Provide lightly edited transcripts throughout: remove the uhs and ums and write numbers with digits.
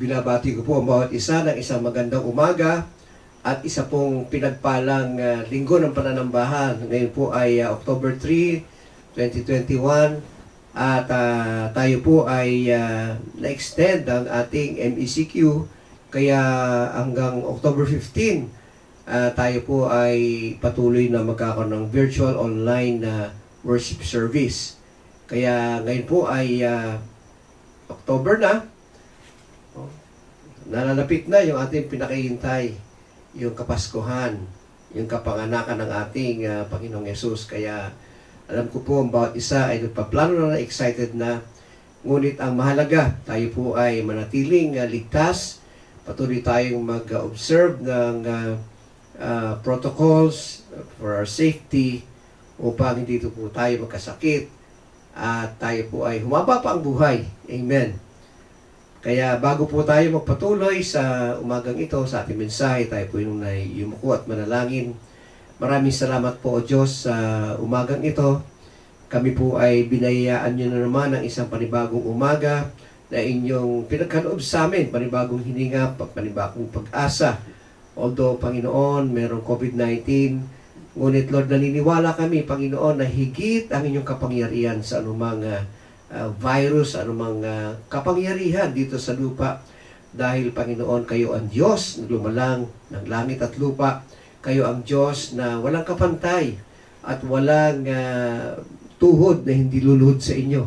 Binabati ko po ang bawat isa ng isang magandang umaga at isa pong pinagpalang linggo ng pananambahan. Ngayon po ay October 3, 2021 at tayo po ay na-extend ang ating MECQ kaya hanggang October 15 tayo po ay patuloy na magkakaroon ng virtual online worship service. Kaya ngayon po ay October na. Nalalapit na yung ating pinakahihintay, yung Kapaskuhan, yung kapanganakan ng ating Panginoong Yesus. Kaya alam ko po ang bawat isa ay nagpaplano na, excited na. Ngunit ang mahalaga, tayo po ay manatiling ligtas. Patuloy tayong mag-observe ng protocols for our safety upang hindi po tayo magkasakit at tayo po ay humaba pa ang buhay. Amen. Kaya bago po tayo magpatuloy sa umagang ito, sa ating mensahe, tayo po yung yumuko at manalangin. Maraming salamat po o Diyos sa umagang ito. Kami po ay binayaan nyo na naman ng isang panibagong umaga na inyong pinagkaloob sa amin, panibagong hininga, panibagong pag-asa. Although, Panginoon, merong COVID-19, ngunit Lord, naniniwala kami, Panginoon, na higit ang inyong kapangyarihan sa anumang virus, anumang kapangyarihan dito sa lupa. Dahil, Panginoon, kayo ang Diyos na lumalang ng langit at lupa. Kayo ang Diyos na walang kapantay at walang tuhod na hindi luluhod sa inyo.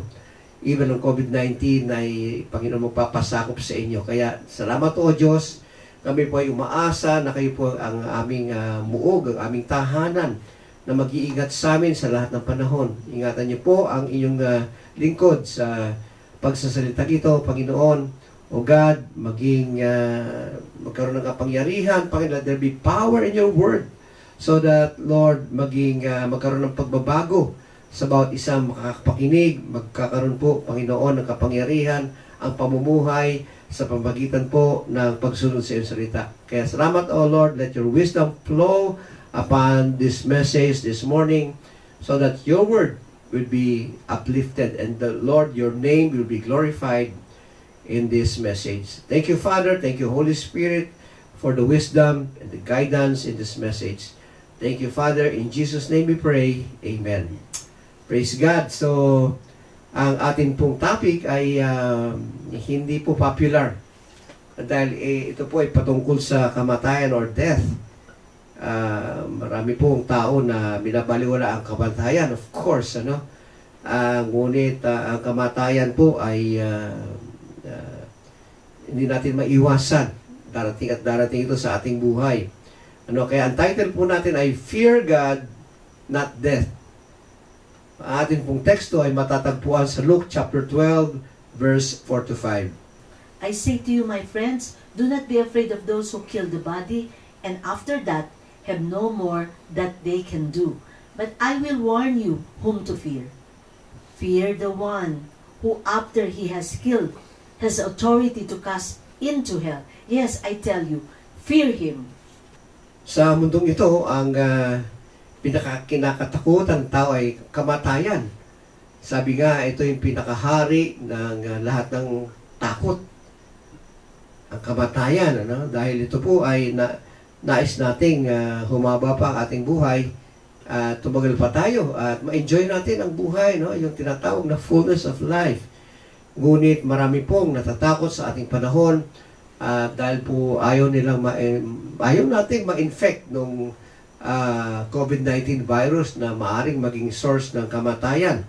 Even ang COVID-19 ay, Panginoon, magpapasakop sa inyo. Kaya, salamat o Diyos. Kami po ay umaasa na kayo po ang aming muog, ang aming tahanan na mag-iingat sa amin sa lahat ng panahon. Ingatan niyo po ang inyong lingkod sa pagsasalita ito, Panginoon. O God, magkaroon ng kapangyarihan, Panginoon, let there be power in your word so that, Lord, magkaroon ng pagbabago sa bawat isang makakapakinig, magkakaroon po, Panginoon, ng kapangyarihan, ang pamumuhay sa pamamagitan po ng pagsunod sa iyong salita. Kaya salamat, O Lord, let your wisdom flow upon this message this morning so that your word will be uplifted and the Lord, your name will be glorified in this message. Thank you, Father. Thank you, Holy Spirit, for the wisdom and the guidance in this message. Thank you, Father. In Jesus' name we pray. Amen. Praise God. So, ang ating pong topic ay hindi po popular. Dahil ito po ay patungkol sa kamatayan or death. Marami pong tao na binabaliwala ang kamatayan, of course, ano? Ngunit ang kamatayan po ay hindi natin maiwasan. Darating at darating ito sa ating buhay. Ano, kaya ang title po natin ay Fear God, Not Death. Ang ating pong teksto ay matatagpuan sa Luke chapter 12, verse 4 to 5. I say to you, my friends, do not be afraid of those who kill the body, and after that have no more that they can do. But I will warn you whom to fear. Fear the one who after he has killed has authority to cast into hell. Yes, I tell you, fear him. Sa mundong ito, ang pinakakinakatakutan tao ay kamatayan. Sabi nga, ito yung pinakahari ng lahat ng takot. Ang kamatayan, ano? Dahil ito po ay nais nating humaba pa ang ating buhay at tumagal pa tayo at ma-enjoy natin ang buhay, no? Yung tinatawag na fullness of life. Ngunit marami pong natatakot sa ating panahon dahil po ayaw nating ma-infect nung COVID-19 virus na maaring maging source ng kamatayan.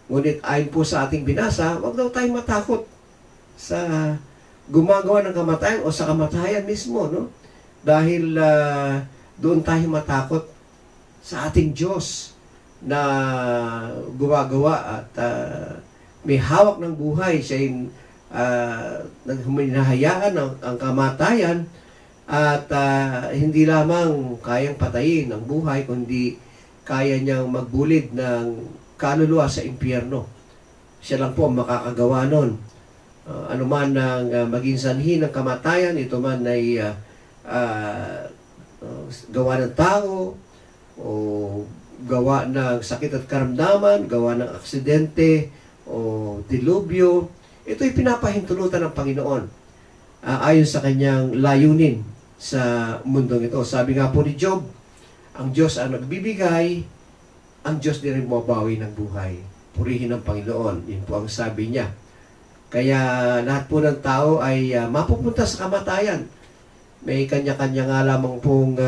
Ngunit ayon po sa ating binasa, wag daw tayong matakot sa gumagawa ng kamatayan o sa kamatayan mismo, no? Dahil doon tayo matakot sa ating Diyos na gumagawa at may hawak ng buhay. Siya yung hinahayaan ang kamatayan at hindi lamang kayang patayin ang buhay, kundi kaya niyang magbulid ng kaluluwa sa impyerno. Siya lang po makakagawa nun. Ano man ang maging sanhi ng kamatayan, ito man ay gawa ng tao o gawa ng sakit at karamdaman, gawa ng aksidente o dilubyo, ito'y pinapahintulutan ng Panginoon. ayon sa kanyang layunin sa mundong ito. Sabi nga po ni Job, ang Diyos ang nagbibigay, ang Diyos din rin bumabawi ng buhay. Purihin ng Panginoon. Yun po ang sabi niya. Kaya lahat po ng tao ay mapupunta sa kamatayan. May kanya-kanya nga lamang pong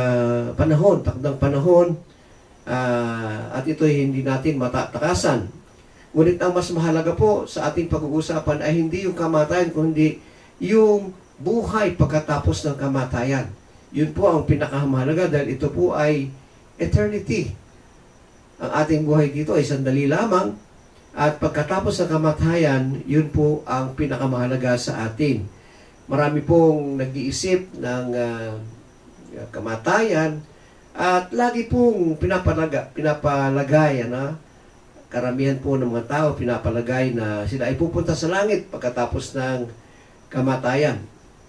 panahon, takdang panahon, at ito'y hindi natin matatakasan. Ngunit ang mas mahalaga po sa ating pag-uusapan ay hindi yung kamatayan, kundi yung buhay pagkatapos ng kamatayan. Yun po ang pinakamahalaga dahil ito po ay eternity. Ang ating buhay dito ay sandali lamang at pagkatapos ng kamatayan, yun po ang pinakamahalaga sa atin. Marami pong nag-iisip ng kamatayan at lagi pong pinapalagay, karamihan po ng mga tao pinapalagay na sila ay pupunta sa langit pagkatapos ng kamatayan.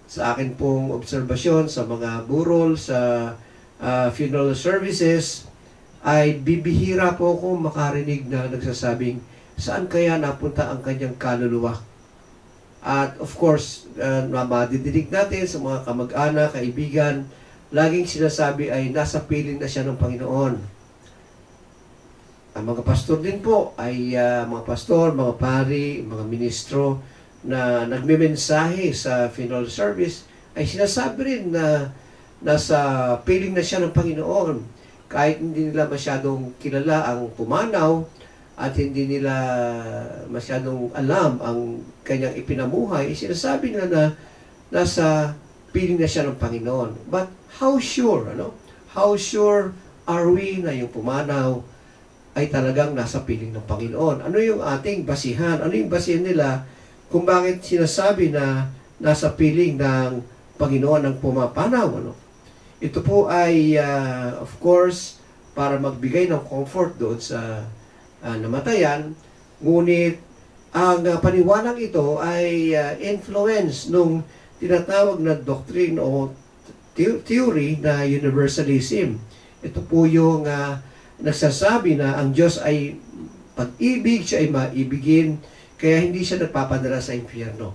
Sa akin pong obserbasyon sa mga burol, sa funeral services, ay bibihira po ako makarinig na nagsasabing saan kaya napunta ang kanyang kaluluwa. At of course, madidinig natin sa mga kamag-anak, kaibigan, laging sinasabi ay nasa piling na siya ng Panginoon. Ang mga pastor din po ay mga pastor, mga pari, mga ministro na nagmemensahe sa funeral service ay sinasabi rin na nasa piling na siya ng Panginoon. Kahit hindi nila masyadong kilala ang pumanaw at hindi nila masyadong alam ang kanyang ipinamuhay, sinasabi nila na nasa piling na siya ng Panginoon. But how sure, How sure are we na yung pumanaw ay talagang nasa piling ng Panginoon? Ano yung ating basihan? Ano yung basihan nila kung bakit sinasabi na nasa piling ng Panginoon ang pumapanaw? Ito po ay, of course, para magbigay ng comfort doon sa namatayan. Ngunit, ang paniwalang ito ay influence nung tinatawag na doctrine o theory na universalism. Ito po yung nagsasabi na ang Diyos ay pag-ibig, siya ay maibigin, kaya hindi siya nagpapadala sa impyerno.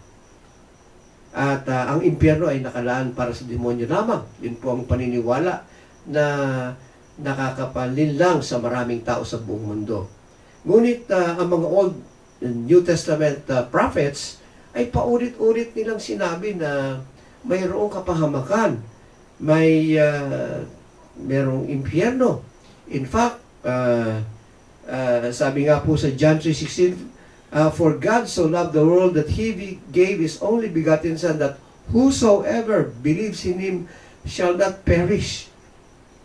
At ang impyerno ay nakalaan para sa demonyo lamang. Yun po ang paniniwala na nakakapanlin lang sa maraming tao sa buong mundo. Ngunit ang mga Old and New Testament prophets ay paulit-ulit nilang sinabi na mayroong kapahamakan, mayroong impyerno. In fact, sabi nga po sa John 3:16, for God so loved the world that He gave His only begotten Son, that whosoever believes in Him shall not perish,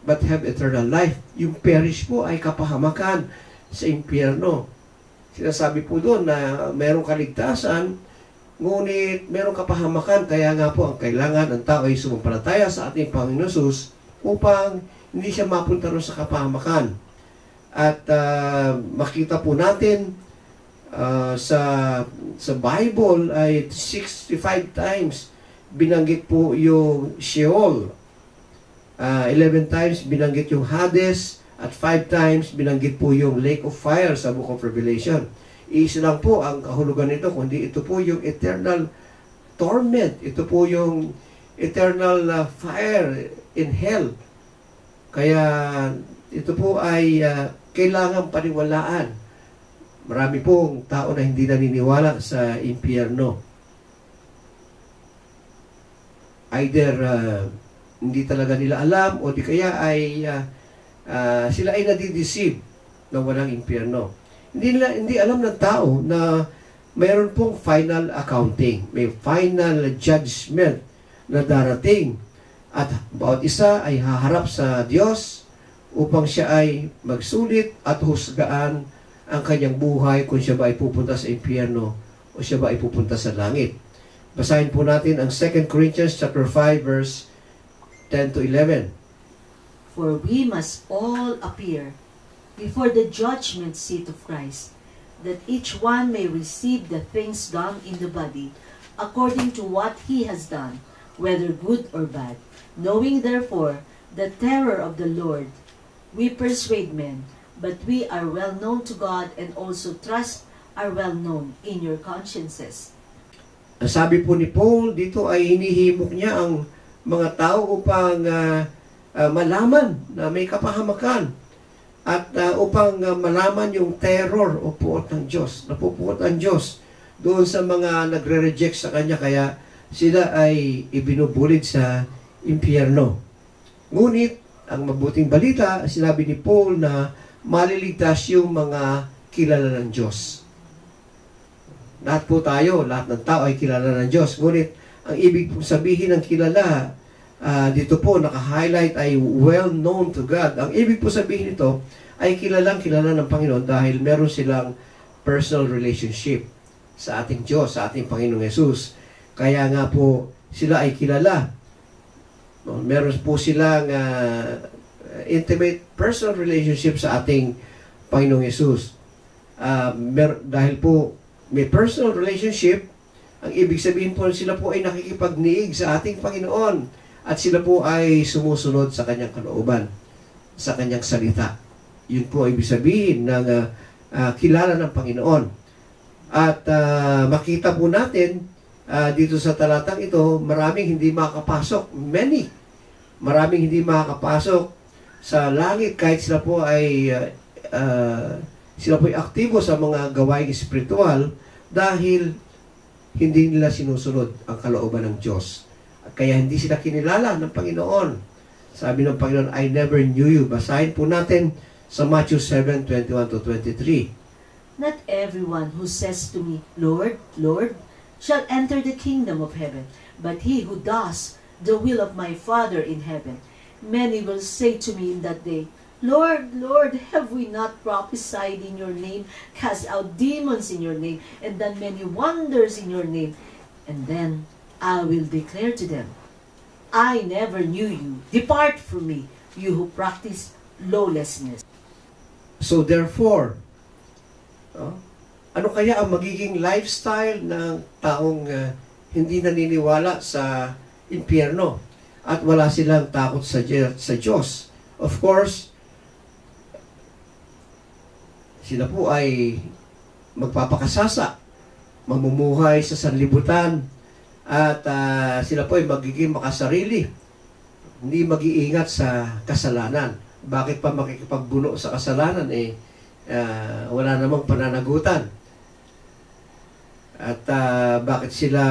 but have eternal life. Yung perish po ay kapahamakan sa impyerno. Sinasabi po doon na mayroong kaligtasan, ngunit mayroong kapahamakan. Kaya nga po ang kailangan ng tao ay sumampalataya sa ating Panginoon Jesus upang hindi siya mapunta rin sa kapahamakan. At makita po natin sa Bible ay 65 times binanggit po yung Sheol. 11 times binanggit yung Hades at 5 times binanggit po yung Lake of Fire sa Book of Revelation. Isa lang po ang kahulugan nito, kundi ito po yung eternal torment. Ito po yung eternal fire in hell. Kaya ito po ay kailangan paniwalaan. Marami pong tao na hindi naniniwala sa impyerno. Either hindi talaga nila alam o di kaya ay sila ay nadideceive na walang impyerno. Hindi alam ng tao na mayroon pong final accounting, may final judgment na darating at bawat isa ay haharap sa Diyos upang siya ay magsulit at husgaan ang kanyang buhay kung siya ba ay pupunta sa impyerno o siya ba ay pupunta sa langit. Basahin po natin ang 2 Corinthians chapter 5 verse 10 to 11. For we must all appear before the judgment seat of Christ, that each one may receive the things done in the body, according to what he has done, whether good or bad. Knowing therefore the terror of the Lord, we persuade men, but we are well known to God, and also trust are well known in your consciences. Ang sabi po ni Paul, dito ay hinihimok niya ang mga tao upang malaman na may kapahamakan at upang malaman yung terror o puot ng Diyos. Napupuot ang Diyos doon sa mga nagre-reject sa Kanya, kaya sila ay ibinubulid sa impyerno. Ngunit, ang mabuting balita, sinabi ni Paul na maliligtas yung mga kilala ng Diyos. Lahat po tayo, lahat ng tao ay kilala ng Diyos. Ngunit, ang ibig pong sabihin ng kilala, dito po naka-highlight ay well known to God. Ang ibig po sabihin nito ay kilalang kilala ng Panginoon dahil meron silang personal relationship sa ating Diyos, sa ating Panginoong Yesus. Kaya nga po sila ay kilala. Meron po silang intimate personal relationship sa ating Panginoong Yesus. Dahil po may personal relationship, ang ibig sabihin po sila po ay nakikipagniig sa ating Panginoon at sila po ay sumusunod sa kanyang kalooban, sa kanyang salita. Yun po ibig sabihin ng kilala ng Panginoon. At makita po natin dito sa talatang ito, maraming hindi makakapasok. Maraming hindi makakapasok sa langit kahit sila po ay aktibo sa mga gawaing espiritual dahil hindi nila sinusunod ang kalooban ng Diyos. Kaya hindi sila kinilala ng Panginoon. Sabi ng Panginoon, I never knew you. Basahin po natin sa Matthew 7:21-23. Not everyone who says to me, Lord, Lord, shall enter the kingdom of heaven, but he who does the will of my Father in heaven. Many will say to me in that day, Lord, Lord, have we not prophesied in your name, cast out demons in your name, and done many wonders in your name? And then I will declare to them, I never knew you. Depart from me, you who practice lawlessness. So therefore, ano kaya ang magiging lifestyle ng taong hindi naniniwala sa impyerno at wala silang takot sa Diyos? Of course, sila po ay magpapakasasa, mamumuhay sa sanlibutan, at sila po ay magiging makasarili, hindi mag-iingat sa kasalanan. Bakit pa makikipagbuno sa kasalanan? Wala namang pananagutan. At bakit sila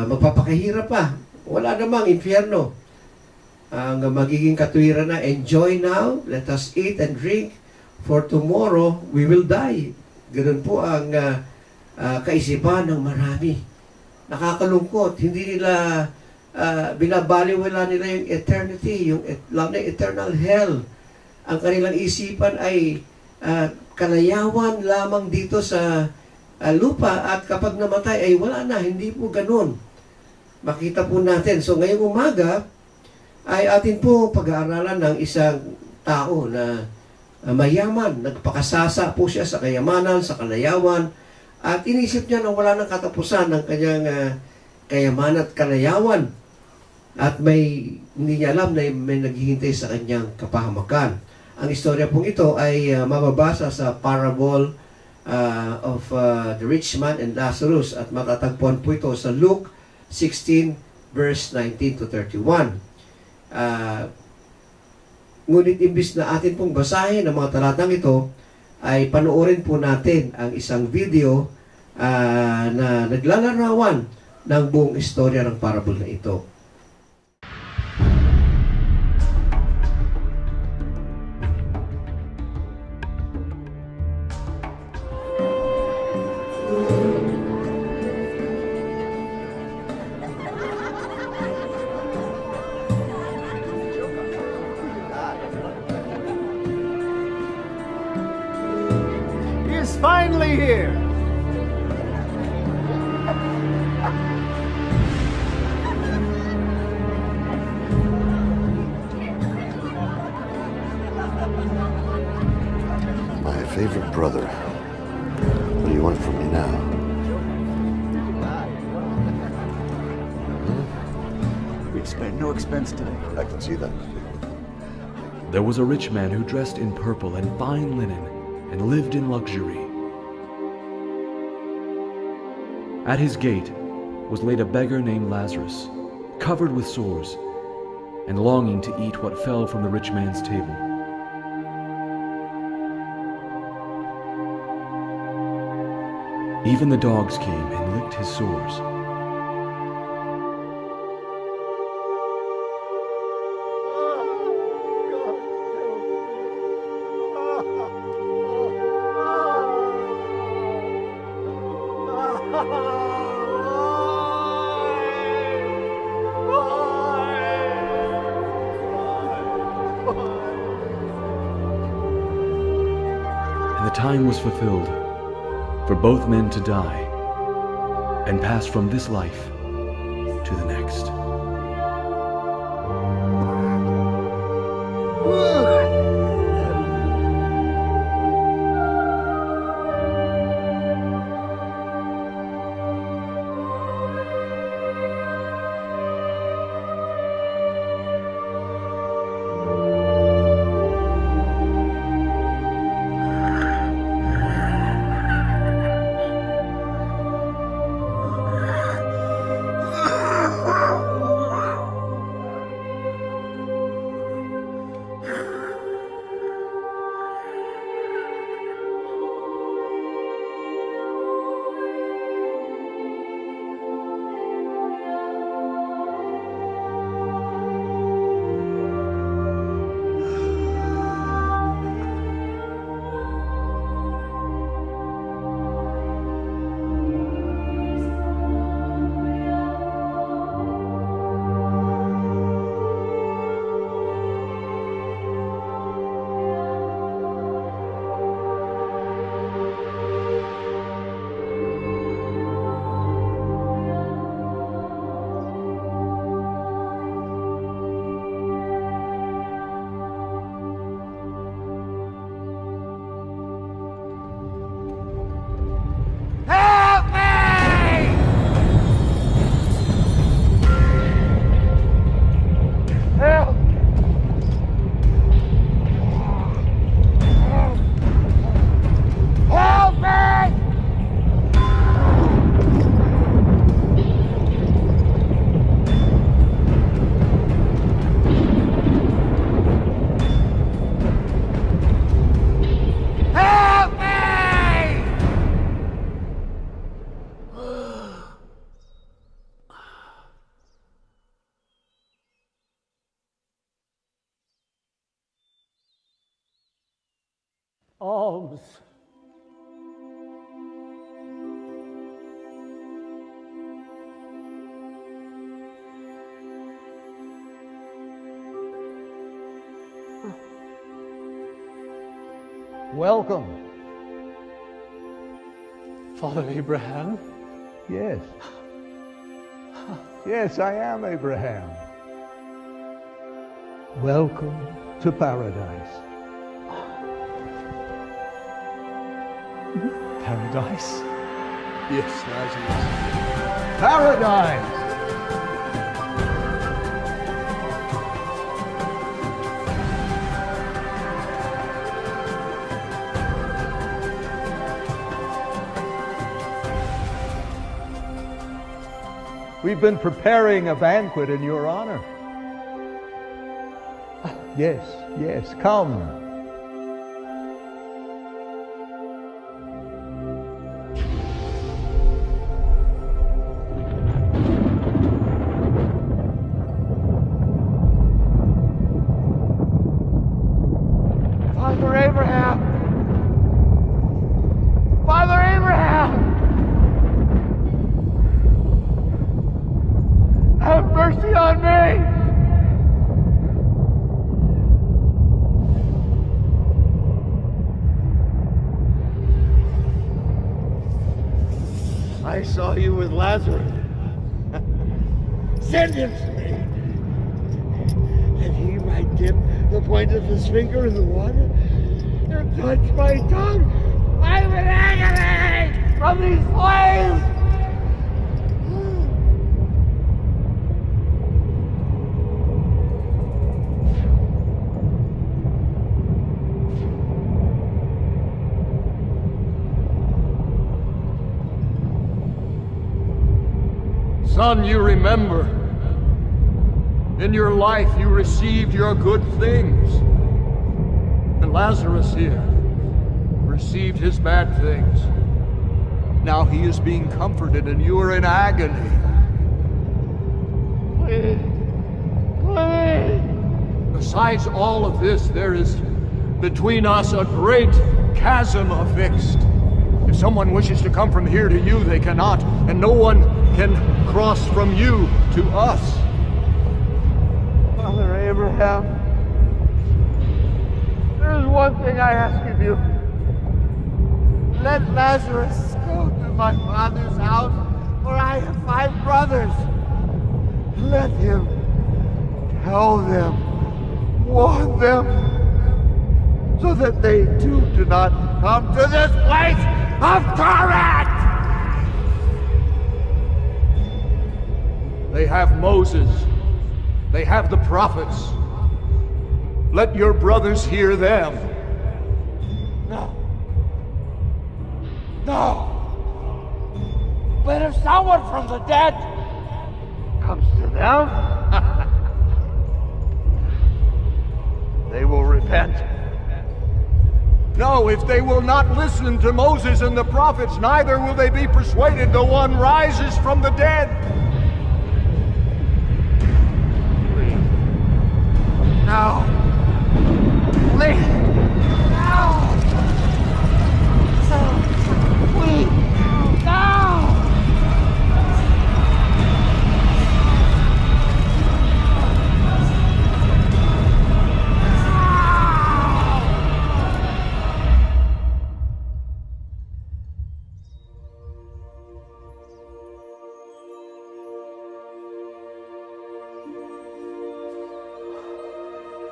magpapakahirap pa? Wala namang impyerno. Ang magiging katwiran na, enjoy now, let us eat and drink, for tomorrow we will die. Ganun po ang kaisipan ng marami. Nakakalungkot. Hindi nila binabaliwala nila yung eternity, yung eternal hell. Ang kanilang isipan ay kalayawan lamang dito sa lupa, at kapag namatay ay wala na. Hindi po ganun. Makita po natin. So ngayong umaga ay atin po pag-aaralan ng isang tao na mayaman. Nagpakasasa po siya sa kayamanan, sa kalayawan, at inisip niya na wala nang katapusan ng kanyang kayamanan at kalayawan. At hindi niya alam na may naghihintay sa kanyang kapahamakan. Ang istorya pong ito ay mababasa sa parable of the rich man and Lazarus, at matatagpuan po ito sa Luke 16 verse 19-31. Ngunit imbis na atin pong basahin ang mga talatang ito, ay panoorin po natin ang isang video na naglalarawan ng buong istorya ng parable na ito. Finally here. My favorite brother. What do you want from me now? We've spared no expense today. I can see that. There was a rich man who dressed in purple and fine linen and lived in luxury. At his gate was laid a beggar named Lazarus, covered with sores, and longing to eat what fell from the rich man's table. Even the dogs came and licked his sores. And the time was fulfilled for both men to die and pass from this life to the next. Alms. Welcome. Father Abraham? Yes. Yes, I am Abraham. Welcome to paradise. Paradise? Yes, Lazarus. Paradise! We've been preparing a banquet in your honor. Yes, yes, come. Father Abraham! Father Abraham! Have mercy on me! I saw you with Lazarus. Send him to me, that he might dip the point of his finger in the water and touch my tongue. I'm in agony from these flames! Son, you remember. In your life, you received your good things. And Lazarus here received his bad things. Now he is being comforted, and you are in agony. Please. Please. Besides all of this, there is between us a great chasm affixed. If someone wishes to come from here to you, they cannot, and no one can cross from you to us. Father Abraham, there is one thing I ask of you. Let Lazarus go to my father's house, for I have 5 brothers. Let him tell them, warn them, so that they too do not come to this place of torment! They have Moses. They have the prophets. Let your brothers hear them. No. No. But if someone from the dead comes to them, they will repent. No, if they will not listen to Moses and the prophets, neither will they be persuaded though one rises from the dead. No. Please. No. Please. No.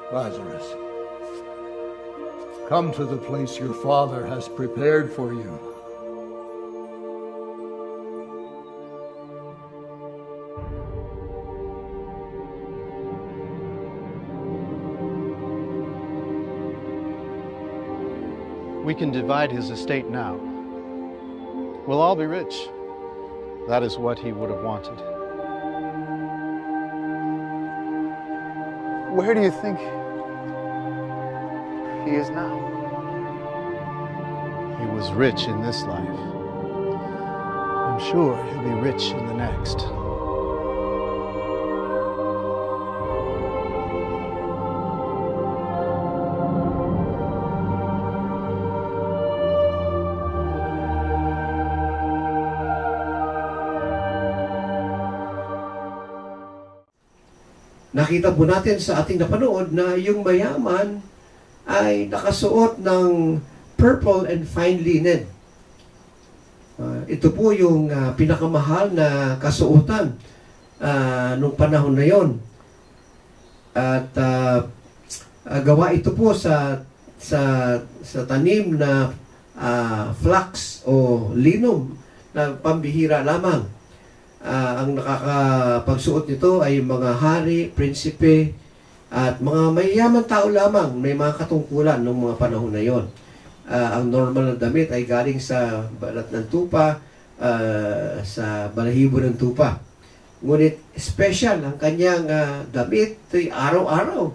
Lazarus, come to the place your father has prepared for you. We can divide his estate now. We'll all be rich. That is what he would have wanted. Where do you think he is now? He was rich in this life. I'm sure he'll be rich in the next. Nakita po natin sa ating napanood na yung mayaman ay nakasuot ng purple and fine linen. Ito po yung pinakamahal na kasuotan nung panahon na yon. At gawa ito po sa tanim na flax o linum na pambihira lamang. Ang nakakapagsuot nito ay mga hari, prinsipe, at mga mayayaman tao lamang, may mga katungkulan ng mga panahon na yon. Ang normal na damit ay galing sa balat ng tupa, sa balahibo ng tupa. Ngunit special ang kanyang damit, ito'y araw-araw.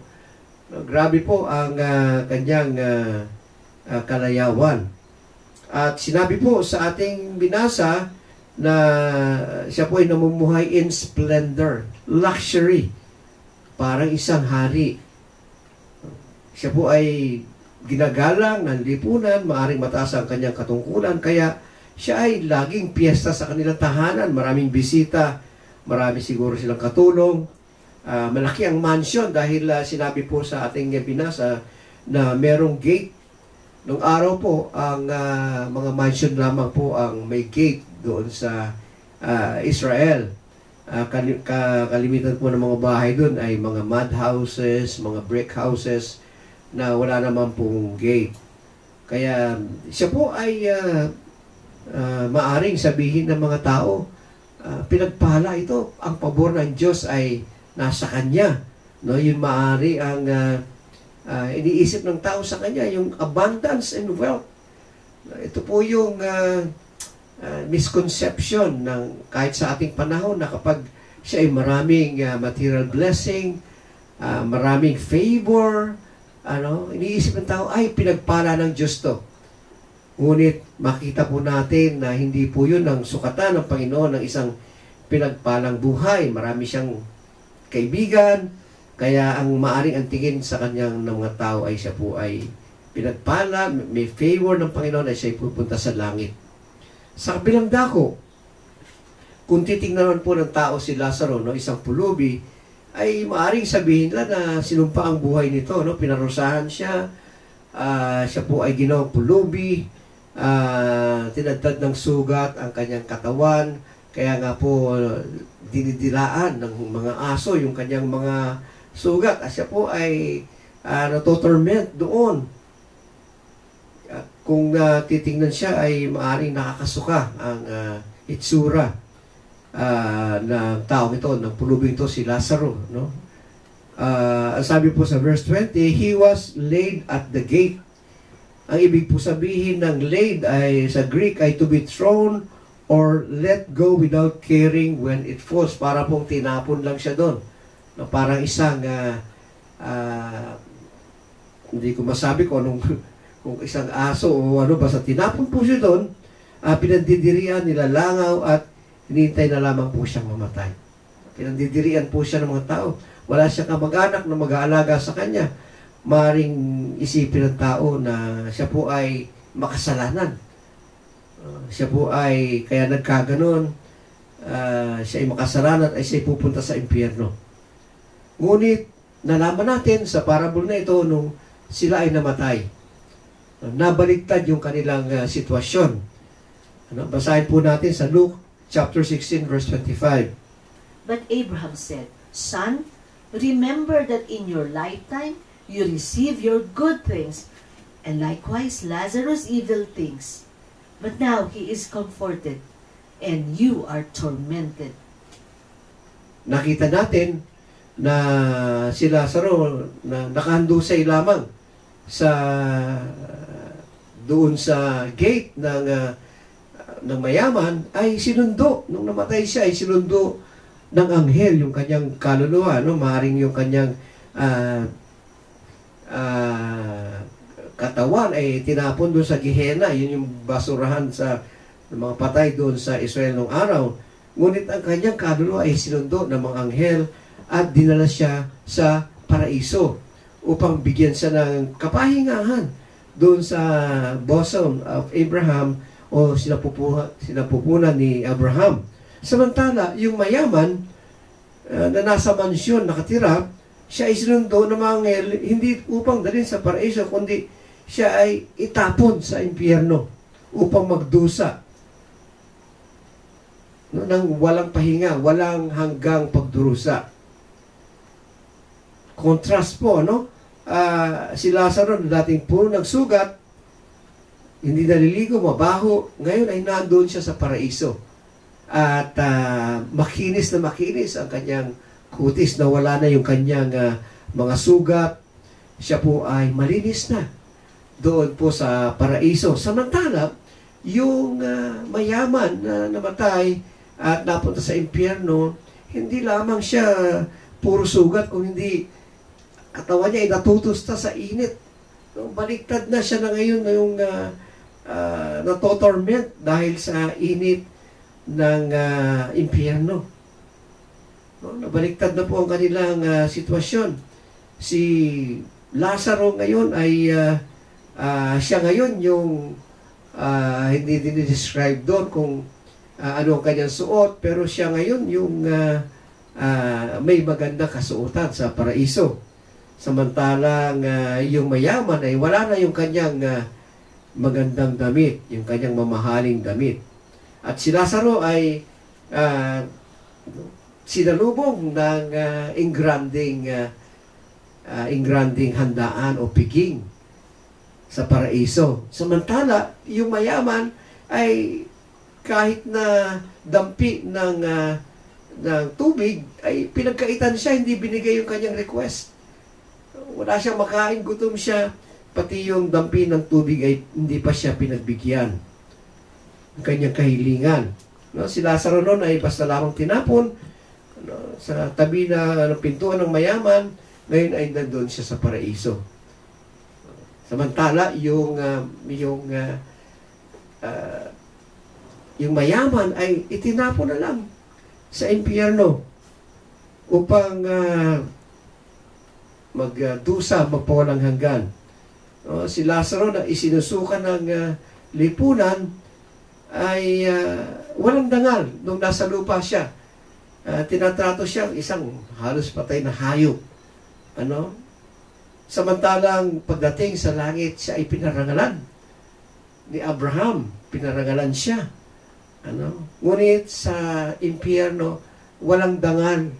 Grabe po ang kanyang kalayawan. At sinabi po sa ating binasa, na siya po ay namumuhay in splendor, luxury, parang isang hari. Siya po ay ginagalang ng lipunan, maaring mataas ang kanyang katungkulan, kaya siya ay laging piyesta sa kanilang tahanan, maraming bisita, marami siguro silang katulong, malaki ang mansion dahil sinabi po sa ating binasa na merong gate. Nung araw po, ang mga mansion lamang po ang may gate doon sa Israel. Kalimitan po ng mga bahay doon ay mga mud houses, mga brick houses na wala naman pong gate. Kaya siya po ay maaring sabihin ng mga tao, pinagpala ito, ang pabor ng Diyos ay nasa Kanya. No, yun maari ang iniisip ng tao sa Kanya, yung abundance and wealth. Ito po yung misconception ng kahit sa ating panahon na kapag siya ay maraming material blessing, maraming favor, iniisip ng tao, ay pinagpala ng Diyos to. Ngunit makita po natin na hindi po yun ang sukatan ng Panginoon ng isang pinagpalang buhay. Marami siyang kaibigan, kaya ang maaring ang tingin sa kanyang ng mga tao ay siya po ay pinagpala, may favor ng Panginoon ay siya ay pupunta sa langit. Sa kabilang dako, kung titingnan po ng tao si Lazaro, isang pulubi, ay maaring sabihin nila na sinumpa ang buhay nito, pinarusahan siya, siya po ay ginawang pulubi, tinadtad ng sugat ang kanyang katawan, kaya nga po dinidilaan ng mga aso yung kanyang mga sugat, at siya po ay natotorment doon. Kung titingnan siya ay maaring nakakasuka ang itsura ng tao ito, ng pulubing ito, si Lazaro. Sabi po sa verse 20, he was laid at the gate. Ang ibig po sabihin ng laid ay sa Greek ay to be thrown or let go without caring when it falls. Para pong tinapon lang siya doon. Parang isang hindi ko masabi kung isang aso o basta tinapon po siya doon, pinandidirian, nilalangaw at hinihintay na lamang po siyang mamatay. Pinandidirian po siya ng mga tao. Wala siyang kamag-anak na mag-aalaga sa kanya. Maring isipin ng tao na siya po ay makasalanan. Siya po ay, kaya nagkaganon, siya ay makasalanan, ay siya ay pupunta sa impyerno. Ngunit, nalaman natin sa parable na ito nung sila ay namatay. Nabaliktad yung kanilang sitwasyon. Basahin po natin sa Luke chapter 16, verse 25. But Abraham said, Son, remember that in your lifetime you receive your good things, and likewise Lazarus evil things. But now he is comforted, and you are tormented. Nakita natin na si Lazaro na nakahandusay lamang sa doon sa gate ng mayaman ay sinundo. Nung namatay siya ay sinundo ng anghel yung kanyang kaluluwa, maaaring yung kanyang katawan ay tinapon doon sa Gehenna. Yun yung basurahan sa mga patay doon sa Israel nung araw. Ngunit ang kanyang kaluluwa ay sinundo ng mga anghel at dinala siya sa paraiso upang bigyan siya ng kapahingahan doon sa bosom of Abraham o sinapupunan ni Abraham. Samantala, yung mayaman na nasa mansyon nakatira, siya ay sinundo ng mga anghel hindi upang dalhin sa paraiso, kundi siya ay itapon sa impyerno upang magdusa ng walang pahinga, walang hanggang pagdurusa. Contrast po, si Lazaro na dating puro nagsugat, hindi naliligo, mabaho, ngayon ay nandoon siya sa paraiso. At makinis na makinis ang kanyang kutis, na wala na yung kanyang mga sugat. Siya po ay malinis na doon po sa paraiso. Samantala, yung mayaman na namatay at napunta sa impyerno, hindi lamang siya puro sugat, kung hindi katawan niya ay natutusta sa init. Baliktad na siya na ngayon na yung natotorment dahil sa init ng impyerno. Nabaliktad na po ang kanilang sitwasyon. Si Lazaro ngayon ay siya ngayon yung hindi dinidescribe doon kung ano ang kanyang suot, pero siya ngayon yung may maganda kasuotan sa paraiso. Samantalang yung mayaman ay wala na yung kanyang magandang damit, yung kanyang mamahaling damit. At si Lazaro ay sinalubong ng ingranding handaan o piging sa paraiso. Samantala, yung mayaman ay kahit na dampi ng tubig, ay pinagkaitan siya, hindi binigay yung kanyang request. Wala siyang makain, gutom siya, pati yung dampi ng tubig ay hindi pa siya pinagbigyan. ang kanyang kahilingan. No, si Lazaro noon ay basta lamang tinapon sa tabi ng pintuan ng mayaman, ngayon ay nandun siya sa paraiso. Samantala, yung mayaman ay itinapon na lang sa impyerno upang magdusa, magpawalang hanggan. Si Lazaro na isinusukan ng lipunan ay walang dangal nung nasa lupa siya. Tinatrato siyang isang halos patay na hayop. Samantalang pagdating sa langit, siya ay pinarangalan ni Abraham. Pinarangalan siya. Ngunit sa impyerno, walang dangal.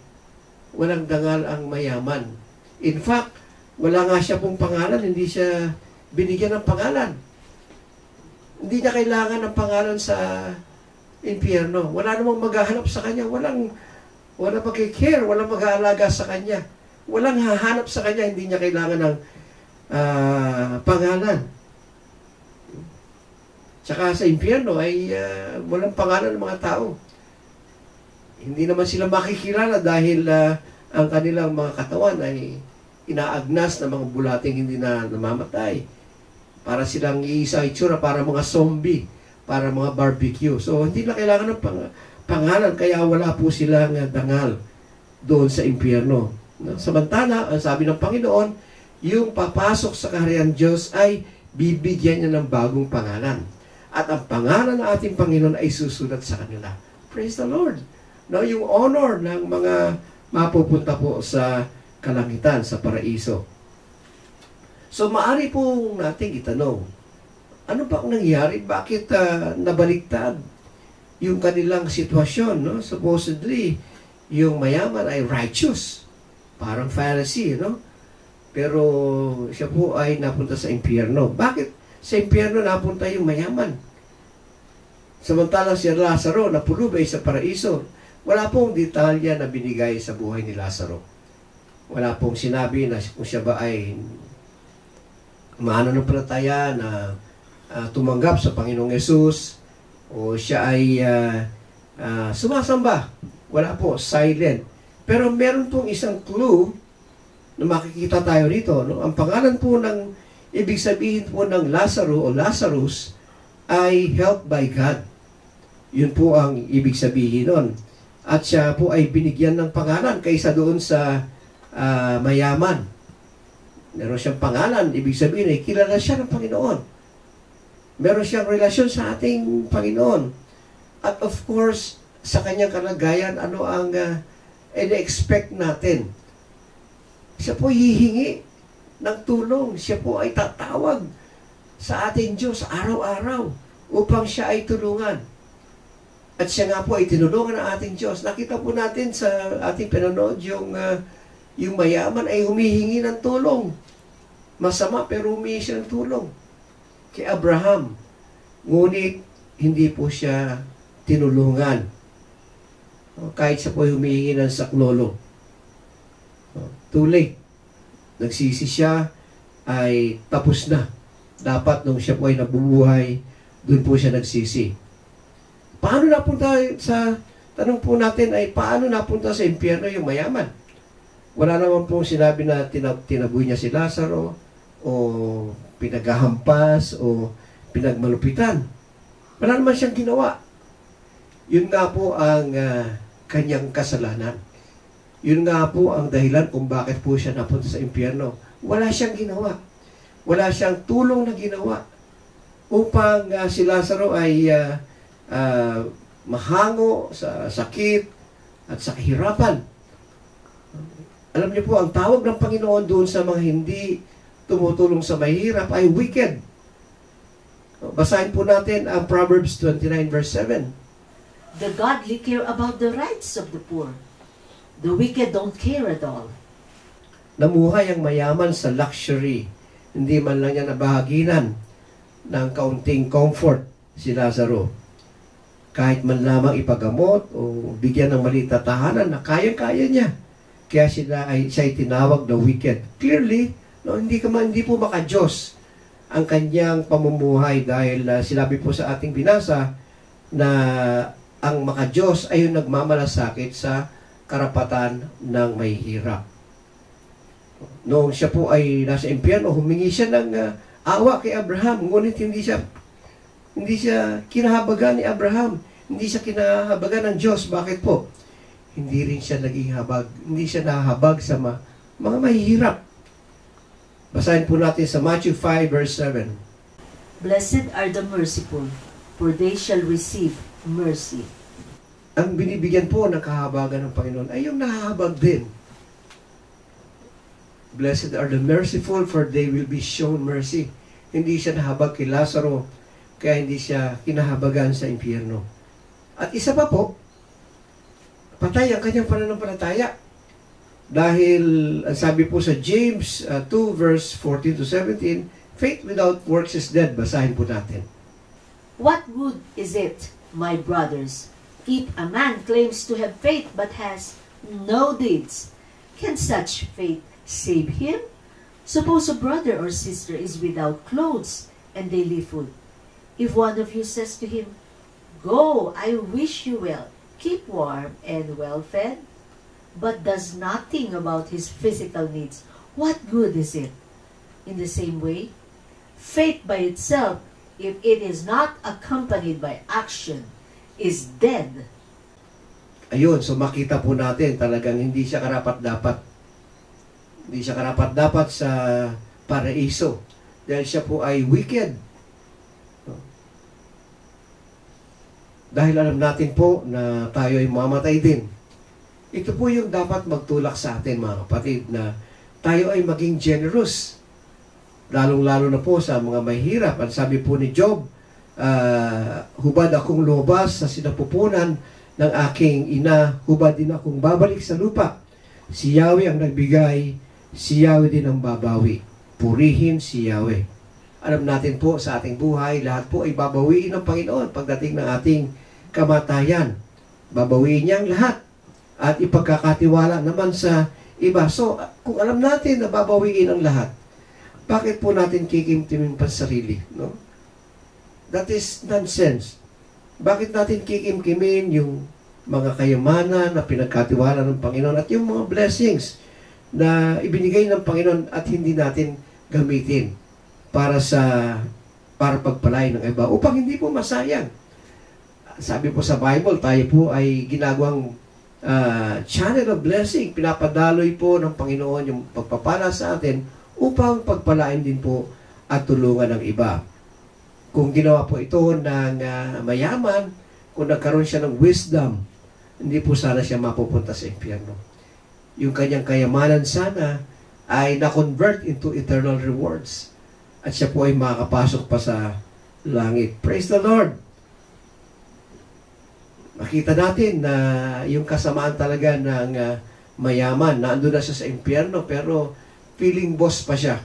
Walang dangal ang mayaman. In fact, wala nga siya pong pangalan. Hindi siya binigyan ng pangalan. Hindi niya kailangan ng pangalan sa impyerno. Wala namang maghahanap sa kanya. Walang mag-care. Walang mag-aalaga sa kanya. Walang hahanap sa kanya. Hindi niya kailangan ng pangalan. Tsaka sa impyerno ay walang pangalan ng mga tao. Hindi naman sila makikilala dahil ang kanilang mga katawan ay inaagnas ng mga bulating hindi na namamatay. Para silang iisa itsura, para mga zombie, para mga barbecue. So, hindi na kailangan ng pangalan, kaya wala po silang dangal doon sa impyerno. Samantala, ang sabi ng Panginoon, yung papasok sa kaharian Diyos ay bibigyan niya ng bagong pangalan. At ang pangalan ng ating Panginoon ay susulat sa kanila. Praise the Lord! Yung honor ng mga mapupunta po sa kalangitan, sa paraiso. So, maari po nating itanong, ano ba ang nangyari? Bakit nabaliktad yung kanilang sitwasyon? No? Supposedly, yung mayaman ay righteous. Parang Pharisee, no? Pero siya po ay napunta sa impyerno. Bakit sa impyerno napunta yung mayaman? Samantalang si Lazaro napulubay sa paraiso. Wala pong detalya na binigay sa buhay ni Lazaro. Wala pong sinabi na kung siya ba ay mananampalataya na tumanggap sa Panginoong Yesus o siya ay sumasamba. Wala po, silent. Pero meron pong isang clue na makikita tayo dito. No? Ang pangalan po ng ibig sabihin po ng Lazaro o Lazarus ay helped by God. Yun po ang ibig sabihin nun. At siya po ay binigyan ng pangalan kaysa doon sa mayaman. Meron siyang pangalan, ibig sabihin ay kilala siya ng Panginoon. Meron siyang relasyon sa ating Panginoon. At of course, sa kanyang kalagayan, ano ang ina-expect natin? Siya po hihingi ng tulong. Siya po ay tatawag sa ating Diyos araw-araw upang siya ay tulungan. At siya nga po ay tinulungan ng ating Diyos. Nakita po natin sa ating pinanood yung mayaman ay humihingi ng tulong. Masama pero humihingi siya ng tulong kay Abraham. Ngunit hindi po siya tinulungan. Kahit siya po ay humihingi ng saklolo. Too late. Nagsisi siya ay tapos na. Dapat nung siya po ay nabubuhay, doon po siya nagsisi. Paano napunta sa, tanong po natin ay paano napunta sa impyerno yung mayaman? Wala naman pong sinabi na tinaboy niya si Lazaro o pinaghahampas o pinagmalupitan. Wala naman siyang ginawa. Yun nga po ang kanyang kasalanan. Yun nga po ang dahilan kung bakit po siya napunta sa impyerno. Wala siyang ginawa. Wala siyang tulong na ginawa upang si Lazaro ay mahango sa sakit at sa kahirapan. Alam niyo po, ang tawag ng Panginoon doon sa mga hindi tumutulong sa mahirap ay wicked. Basahin po natin ang Proverbs 29 verse 7. The godly care about the rights of the poor. The wicked don't care at all. Namuhay ang mayaman sa luxury. Hindi man lang niya nabahaginan ng kaunting comfort si Lazaro. Kahit man lamang ipagamot o bigyan ng maliit na tahanan na kaya-kaya niya. Kaya siya ay tinawag na wicked. Clearly, no, hindi po maka-Diyos ang kanyang pamumuhay dahil sinabi po sa ating binasa na ang maka-Diyos ay yung nagmamalasakit sa karapatan ng may hirap. Noong siya po ay nasa impyerno, humingi siya ng awa kay Abraham, ngunit hindi siya kinahabagan ni Abraham, hindi siya kinahabagan ng Diyos. Bakit po? Hindi rin siya naging habag, hindi siya nahabag sa mga mahihirap. Basahin po natin sa Matthew 5 verse 7. Blessed are the merciful, for they shall receive mercy. Ang binibigyan po ng kahabagan ng Panginoon ay yung nahahabag din. Blessed are the merciful, for they will be shown mercy. Hindi siya nahabag kay Lazaro, kaya hindi siya kinahabagan sa impyerno. At isa pa po, patay ang kanyang pananampalataya. Dahil, ang sabi po sa James 2 verse 14 to 17, faith without works is dead. Basahin po natin. What good is it, my brothers, if a man claims to have faith but has no deeds? Can such faith save him? Suppose a brother or sister is without clothes and daily food. If one of you says to him, "Go, I wish you well, keep warm and well fed," but does nothing about his physical needs, what good is it? In the same way, faith by itself, if it is not accompanied by action, is dead. Ayun, so makita po natin talagang hindi siya karapat-dapat. Hindi siya karapat-dapat sa paraiso. Dahil siya po ay wicked. Dahil alam natin po na tayo ay mamatay din. Ito po yung dapat magtulak sa atin, mga kapatid, na tayo ay maging generous. Lalong-lalo na po sa mga mahirap. At sabi po ni Job, hubad akong lumabas sa sinapupunan ng aking ina, hubad din akong babalik sa lupa. Si Yahweh ang nagbigay, si Yahweh din ang babawi. Purihin si Yahweh. Alam natin po sa ating buhay, lahat po ay babawiin ng Panginoon pagdating ng ating kamatayan. Babawiin niya ang lahat at ipagkakatiwala naman sa iba. So, kung alam natin na babawiin ang lahat, bakit po natin kikimtimin pa sarili? No? That is nonsense. Bakit natin kikimkimin yung mga kayamanan na pinagkatiwala ng Panginoon at yung mga blessings na ibinigay ng Panginoon at hindi natin gamitin para pagpalain ng iba upang hindi po masayang. Sabi po sa Bible, tayo po ay ginagawang channel of blessing. Pinapadaloy po ng Panginoon yung pagpapala sa atin upang pagpalain din po at tulungan ng iba. Kung ginawa po ito ng mayaman, kung nagkaroon siya ng wisdom, hindi po sana siya mapupunta sa impyerno. Yung kanyang kayamanan sana ay na-convert into eternal rewards. At siya po ay makakapasok pa sa langit. Praise the Lord! Makita natin na yung kasamaan talaga ng mayaman, na ando na siya sa impyerno, pero feeling boss pa siya.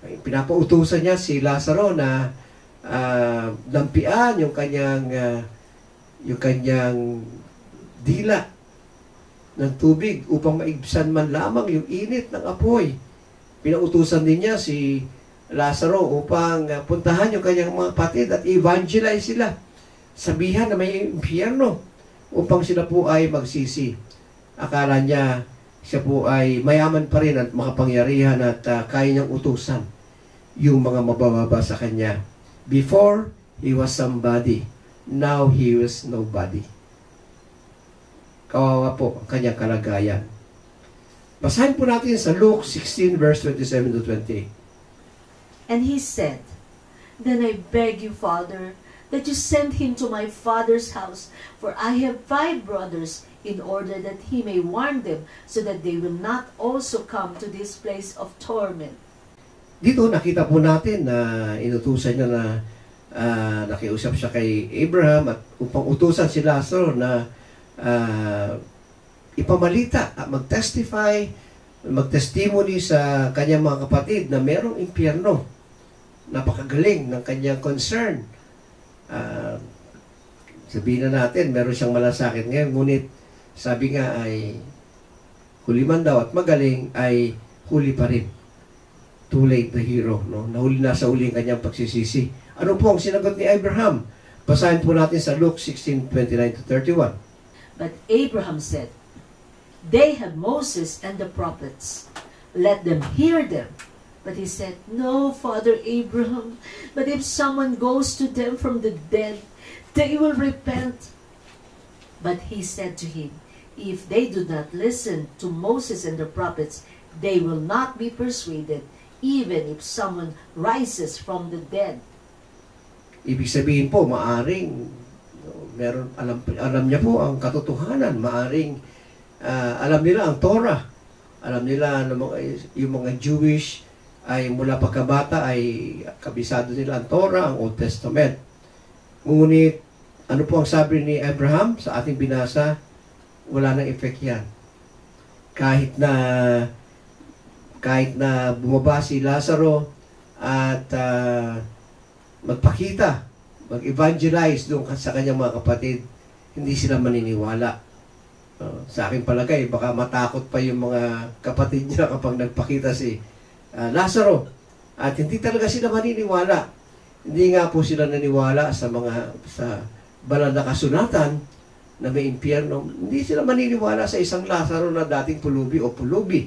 Pinapautusan niya si Lazaro na dampian yung kanyang dila ng tubig upang maibsan man lamang yung init ng apoy. Pinautusan din niya si Lazaro upang puntahan yung kanyang mga kapatid at evangelize sila. Sabihan na may impyerno upang sila po ay magsisi. Akala niya siya po ay mayaman pa rin at makapangyarihan at kaya niyang utusan yung mga mabababa sa kanya. Before, he was somebody. Now, he was nobody. Kawawa po ang kanyang kalagayan. Basahin po natin sa Luke 16 verse 27 to 28. And he said, "Then I beg you, Father, that you send him to my father's house, for I have 5 brothers, in order that he may warn them, so that they will not also come to this place of torment." Dito nakita po natin na inutusan niya na nakiusap siya kay Abraham at upang utusan si Lazaro na ipamalita at mag-testimony sa kanyang mga kapatid na merong impyerno. Napakagaling ng kanyang concern. Sabihin na natin, meron siyang malasakit ngayon, ngunit sabi nga ay huli man daw at magaling ay huli pa rin. Too late the hero. No? Nahuli na sa uli ang kanyang pagsisisi. Ano po ang sinagot ni Abraham? Basahin po natin sa Luke 16:29 to 31. But Abraham said, "They have Moses and the prophets. Let them hear them." But he said, "No, Father Abraham, but if someone goes to them from the dead, they will repent." But he said to him, "If they do not listen to Moses and the prophets, they will not be persuaded, even if someone rises from the dead." Ibig sabihin po, maaring alam niya po ang katotohanan, maaring alam nila ang Torah, alam nila na yung mga Jewish ay mula pagkabata ay kabisado nila ang Torah, ang Old Testament. Ngunit ano po ang sabi ni Abraham sa ating binasa? Wala nang effect yan. Kahit na bumaba si Lazaro at magpakita, mag-evangelize doon sa kanyang mga kapatid, hindi sila maniniwala. Sa aking palagay, baka matakot pa yung mga kapatid niya kapag nagpakita si Lazaro. At hindi talaga sila maniniwala. Hindi nga po sila naniwala sa banal na kasulatan na may impyerno. Hindi sila maniniwala sa isang Lazaro na dating pulubi o pulubi.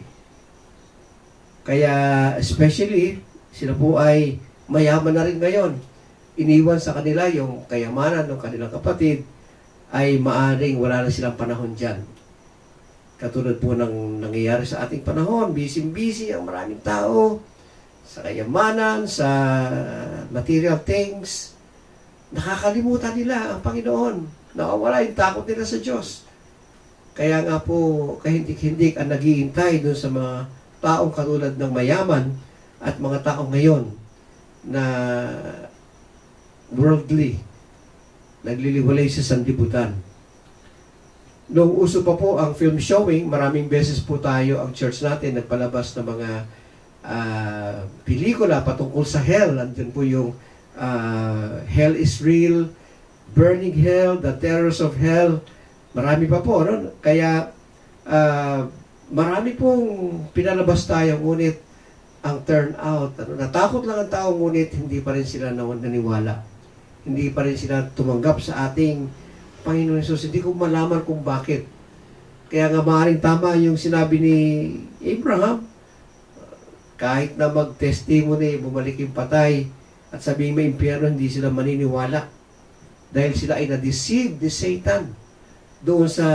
Kaya especially, sila po ay mayaman na rin ngayon. Iniwan sa kanila yung kayamanan ng kanilang kapatid, ay maaring wala na silang panahon dyan. Katulad po ng nangyayari sa ating panahon, busy-busy ang maraming tao sa kayamanan, sa material things. Nakakalimutan nila ang Panginoon. Nakawala yung takot nila sa Diyos. Kaya nga po, kahindik-hindik ang naghihintay doon sa mga taong katulad ng mayaman at mga taong ngayon na worldly, nagliliwalay sa sanlibutan. Noong uso pa po ang film showing, maraming beses po tayo, ang church natin, nagpalabas ng mga pelikula patungkol sa hell. Andun po yung Hell is Real, Burning Hell, The Terrors of Hell. Marami pa po, no? Kaya marami pong pinalabas tayo, ngunit ang turnout, natakot lang ang tao, ngunit hindi pa rin sila naniwala. Hindi pa rin sila tumanggap sa ating Panginoon Jesus. Hindi ko malaman kung bakit. Kaya nga maaaring tama yung sinabi ni Abraham. Kahit na mag-testimony, bumalik yung patay, at sabihin may impyerno, hindi sila maniniwala. Dahil sila ay na-deceive ni Satan doon sa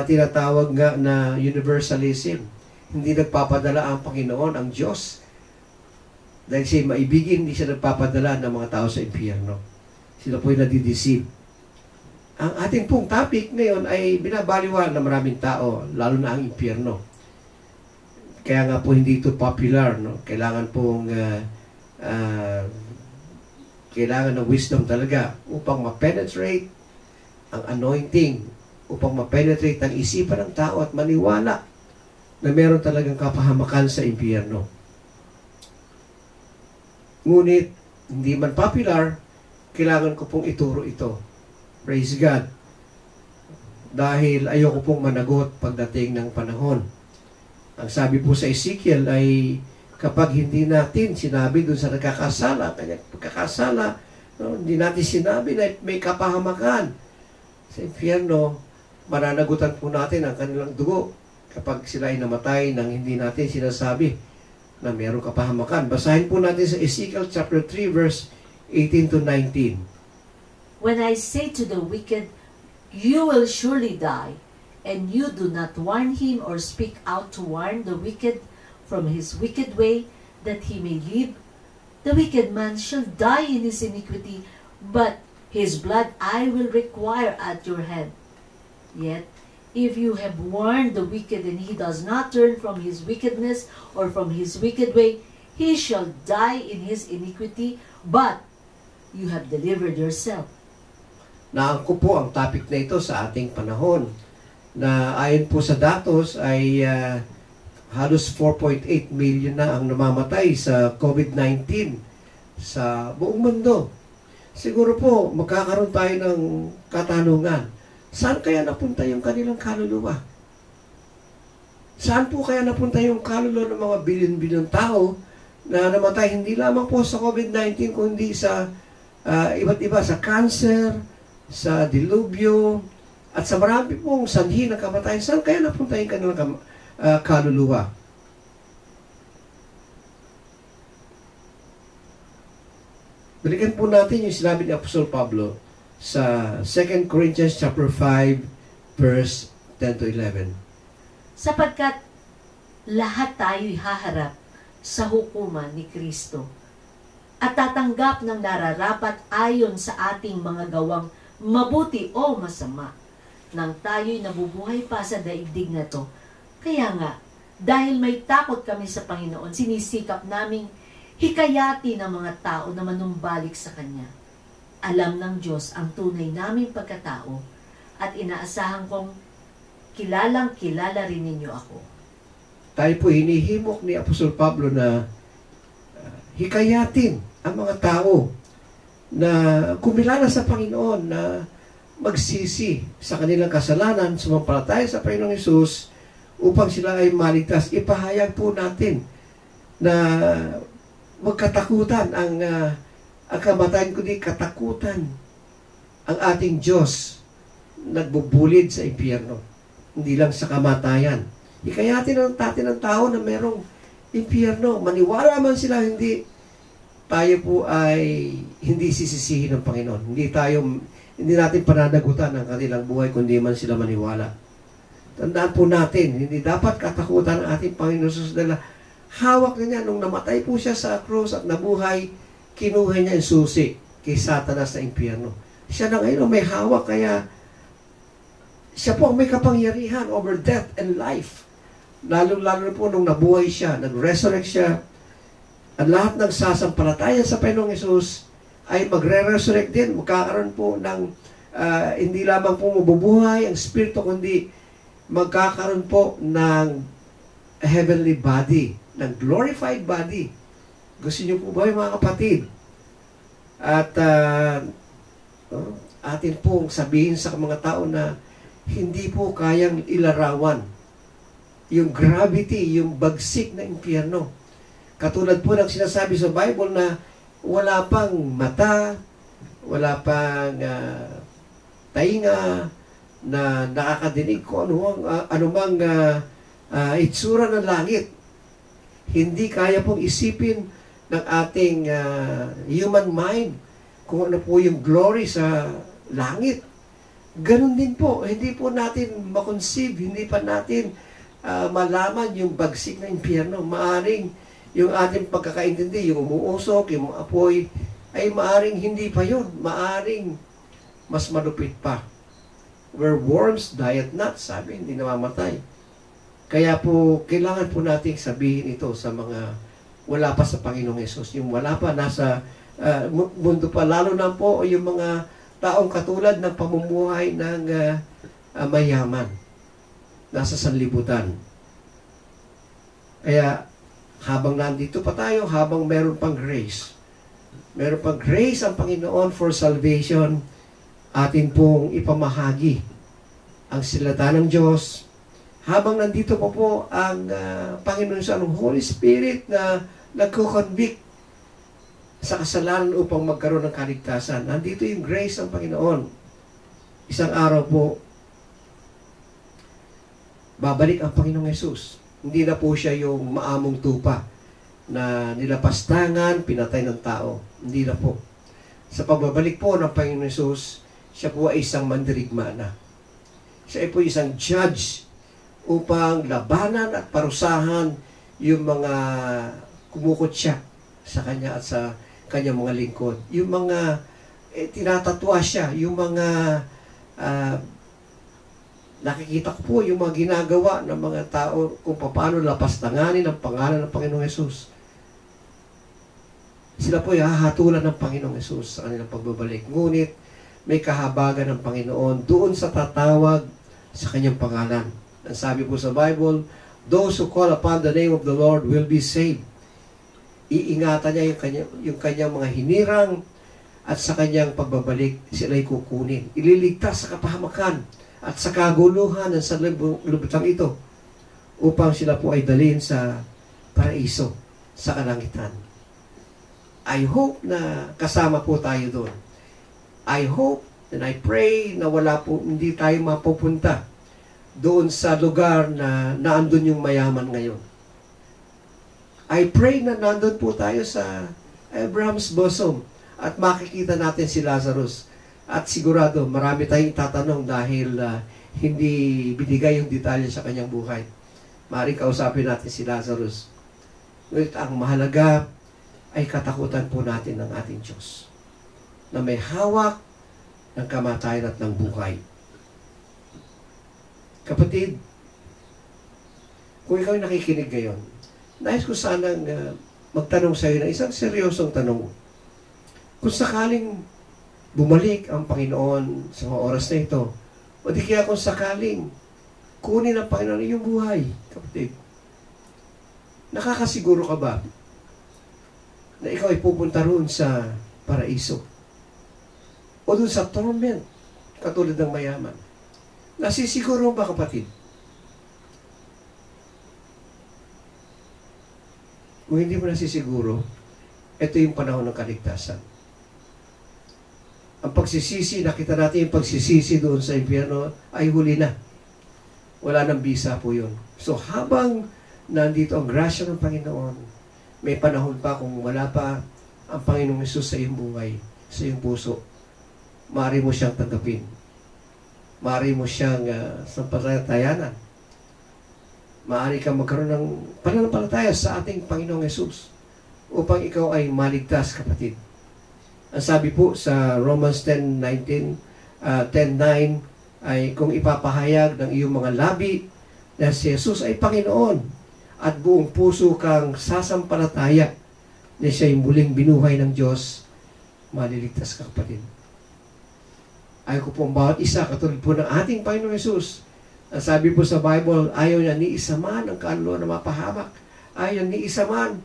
tinatawag nga na universalism. Hindi nagpapadala ang Panginoon, ang Diyos. Dahil siya maibigin, hindi siya nagpapadala ng mga tao sa impyerno. Sila po ay nadideceive. Ang ating pong topic ngayon ay binabaliwan ng maraming tao, lalo na ang impyerno. Kaya nga po hindi ito popular, no? Kailangan pong kailangan ng wisdom talaga upang ma-penetrate ang anointing, upang ma-penetrate ang isipan ng tao at maniwala na meron talagang kapahamakan sa impyerno. Ngunit, hindi man popular, kailangan ko pong ituro ito. Praise God. Dahil ayoko pong managot pagdating ng panahon. Ang sabi po sa Ezekiel ay kapag hindi natin sinabi dun sa nagkakasala, kanyang pagkakasala, no, hindi natin sinabi na may kapahamakan sa impyerno, mananagutan po natin ang kanilang dugo kapag sila ay namatay nang hindi natin sinasabi na mayroong kapahamakan. Basahin po natin sa Ezekiel chapter 3 verse 18 to 19. When I say to the wicked, "You will surely die," and you do not warn him or speak out to warn the wicked from his wicked way, that he may live, the wicked man shall die in his iniquity, but his blood I will require at your hand. Yet, if you have warned the wicked and he does not turn from his wickedness or from his wicked way, he shall die in his iniquity, but you have delivered yourself. Naangko po ang topic na ito sa ating panahon na ayon po sa datos ay halos 4.8 million na ang namamatay sa COVID-19 sa buong mundo. Siguro po magkakaroon tayo ng katanungan, saan kaya napunta yung kanilang kaluluwa? Saan po kaya napunta yung kaluluwa ng mga bilyon-bilyon tao na namatay hindi lamang po sa COVID-19 kundi sa iba't iba sa cancer, sa dilubyo, at sa marami pong sanhi ng kamatayan. Saan kaya napunta yung kanilang kaluluwa? Balikan po natin yung sinabi ni Apostol Pablo sa 2 Corinthians chapter 5, verse 10 to 11. Sapagkat lahat tayo'y haharap sa hukuman ni Kristo at tatanggap ng nararapat ayon sa ating mga gawang mabuti o masama nang tayo'y nabubuhay pa sa daigdig na to. Kaya nga, dahil may takot kami sa Panginoon, sinisikap naming hikayati ng mga tao na manumbalik sa Kanya. Alam ng Diyos ang tunay naming pagkatao at inaasahan kong kilalang kilala rin ninyo ako. Tayo po hinihimok ni Apostol Pablo na hikayatin ang mga tao na kumilala sa Panginoon, na magsisi sa kanilang kasalanan, sumampalataya sa Panginoong Hesus upang sila ay maligtas. Ipahayag po natin na magkatakutan ang kamatayan, kundi katakutan ang ating Diyos nagbubulid sa impyerno, hindi lang sa kamatayan. Hikayatin natin ang tao na merong impyerno. Maniwala man sila, hindi, tayo po ay hindi sisisihin ng Panginoon. Hindi natin pananagutan ang kanilang buhay kundi man sila maniwala. Tandaan po natin, hindi dapat katakutan ang ating Panginoon Jesus dahil hawak na niya. Nung namatay po siya sa krus at nabuhay, kinuha niya yung susi kay Satanas na impyerno. Siya na ngayon may hawak, kaya siya po may kapangyarihan over death and life. Lalo po nung nabuhay siya, nag-resurrect siya, at lahat ng sasampalataya sa Panginoong Hesus ay magre-resurrect din. Magkakaroon po ng hindi lamang po mabubuhay ang spirito, kundi magkakaroon po ng heavenly body, ng glorified body. Gusto niyo po ba mga kapatid? At atin pong sabihin sa mga tao na hindi po kayang ilarawan yung gravity, yung bagsik na impyerno. Katulad po ng sinasabi sa Bible na wala pang mata, wala pang tainga na nakakadinig ko anumang itsura ng langit. Hindi kaya pong isipin ng ating human mind kung ano po yung glory sa langit. Ganun din po, hindi po natin makonceive, hindi pa natin malaman yung bagsik na impyerno. Maaring yung ating pagkakaintindi, yung umuusok, yung apoy, ay maaring hindi pa yun. Maaring mas malupit pa. Where worms die at not, sabi, hindi namamatay. Kaya po, kailangan po nating sabihin ito sa mga wala pa sa Panginoong Hesus. Yung wala pa, nasa mundo pa, lalo na po yung mga taong katulad ng pamumuhay ng mayaman. Nasa sanlibutan. Kaya, habang nandito pa tayo, habang meron pang grace ang Panginoon for salvation, atin pong ipamahagi ang salita ng Diyos. Habang nandito pa po ang Panginoon sa Holy Spirit na nagko-convict sa kasalanan upang magkaroon ng kaligtasan. Nandito yung grace ng Panginoon. Isang araw po, babalik ang Panginoong Hesus. Hindi na po siya yung maamong tupa na nilapastangan, pinatay ng tao. Hindi na po. Sa pagbabalik po ng Panginoon Hesus, siya po ay isang mandirigma na. Siya ay po isang judge upang labanan at parusahan yung mga kumukutya sa kanya at sa kanyang mga lingkod. Yung mga tinatatwa siya, yung mga nakikita ko po yung mga ginagawa ng mga tao kung paano lapastanganin ang pangalan ng Panginoong Hesus. Sila po ay hahatulan ng Panginoong Hesus sa kanilang pagbabalik. Ngunit may kahabagan ng Panginoon doon sa tatawag sa kanyang pangalan. Ang sabi po sa Bible, those who call upon the name of the Lord will be saved. Iingatan niya yung kanyang mga hinirang at sa kanyang pagbabalik sila'y kukunin. Ililigtas sa kapahamakan at sa kaguluhan ng sanlibutan ito upang sila po ay dalhin sa paraiso, sa kalangitan. I hope na kasama po tayo doon. I hope and I pray na hindi tayo mapupunta doon sa lugar na naandun yung mayaman ngayon. I pray na nandun po tayo sa Abraham's bosom at makikita natin si Lazarus. At sigurado, marami tayong tatanong dahil hindi binigay yung detalye sa kanyang buhay. Maaaring kausapin natin si Lazarus. Ngunit ang mahalaga ay katakutan po natin ng ating Diyos na may hawak ng kamatayan at ng buhay. Kapatid, kung ikaw ay nakikinig ngayon, nais ko sanang magtanong sa iyo ng isang seryosong tanong. Kung sakaling bumalik ang Panginoon sa mga oras na ito, o di kaya kung sakaling kunin ng Panginoon iyong buhay, kapatid, nakakasiguro ka ba na ikaw ay pupunta roon sa paraiso? O doon sa torment, katulad ng mayaman? Nasisiguro ba, kapatid? Kung hindi mo nasisiguro, ito yung panahon ng kaligtasan. Ang pagsisisi, nakita natin yung pagsisisi doon sa impyerno, ay huli na. Wala nang bisa po yun. So habang nandito ang grasya ng Panginoon, may panahon pa kung wala pa ang Panginoong Hesus sa iyong buhay, sa iyong puso, maaari mo siyang tanggapin. Maaari mo siyang sampalatayanan. Maaari kang magkaroon ng pananampalataya sa ating Panginoong Hesus upang ikaw ay maligtas, kapatid. Ang sabi po sa Romans 10:9 ay kung ipapahayag ng iyong mga labi na si Jesus ay Panginoon at buong puso kang sasampalataya na siya'y muling binuhay ng Diyos, maliligtas ka, kapatid. Ayaw ko po ang bawat isa, katulad po ng ating Panginoong Hesus. Ang sabi po sa Bible, ayaw niya ni isa man ang kaluluwa na mapahamak. Ayaw ni isa man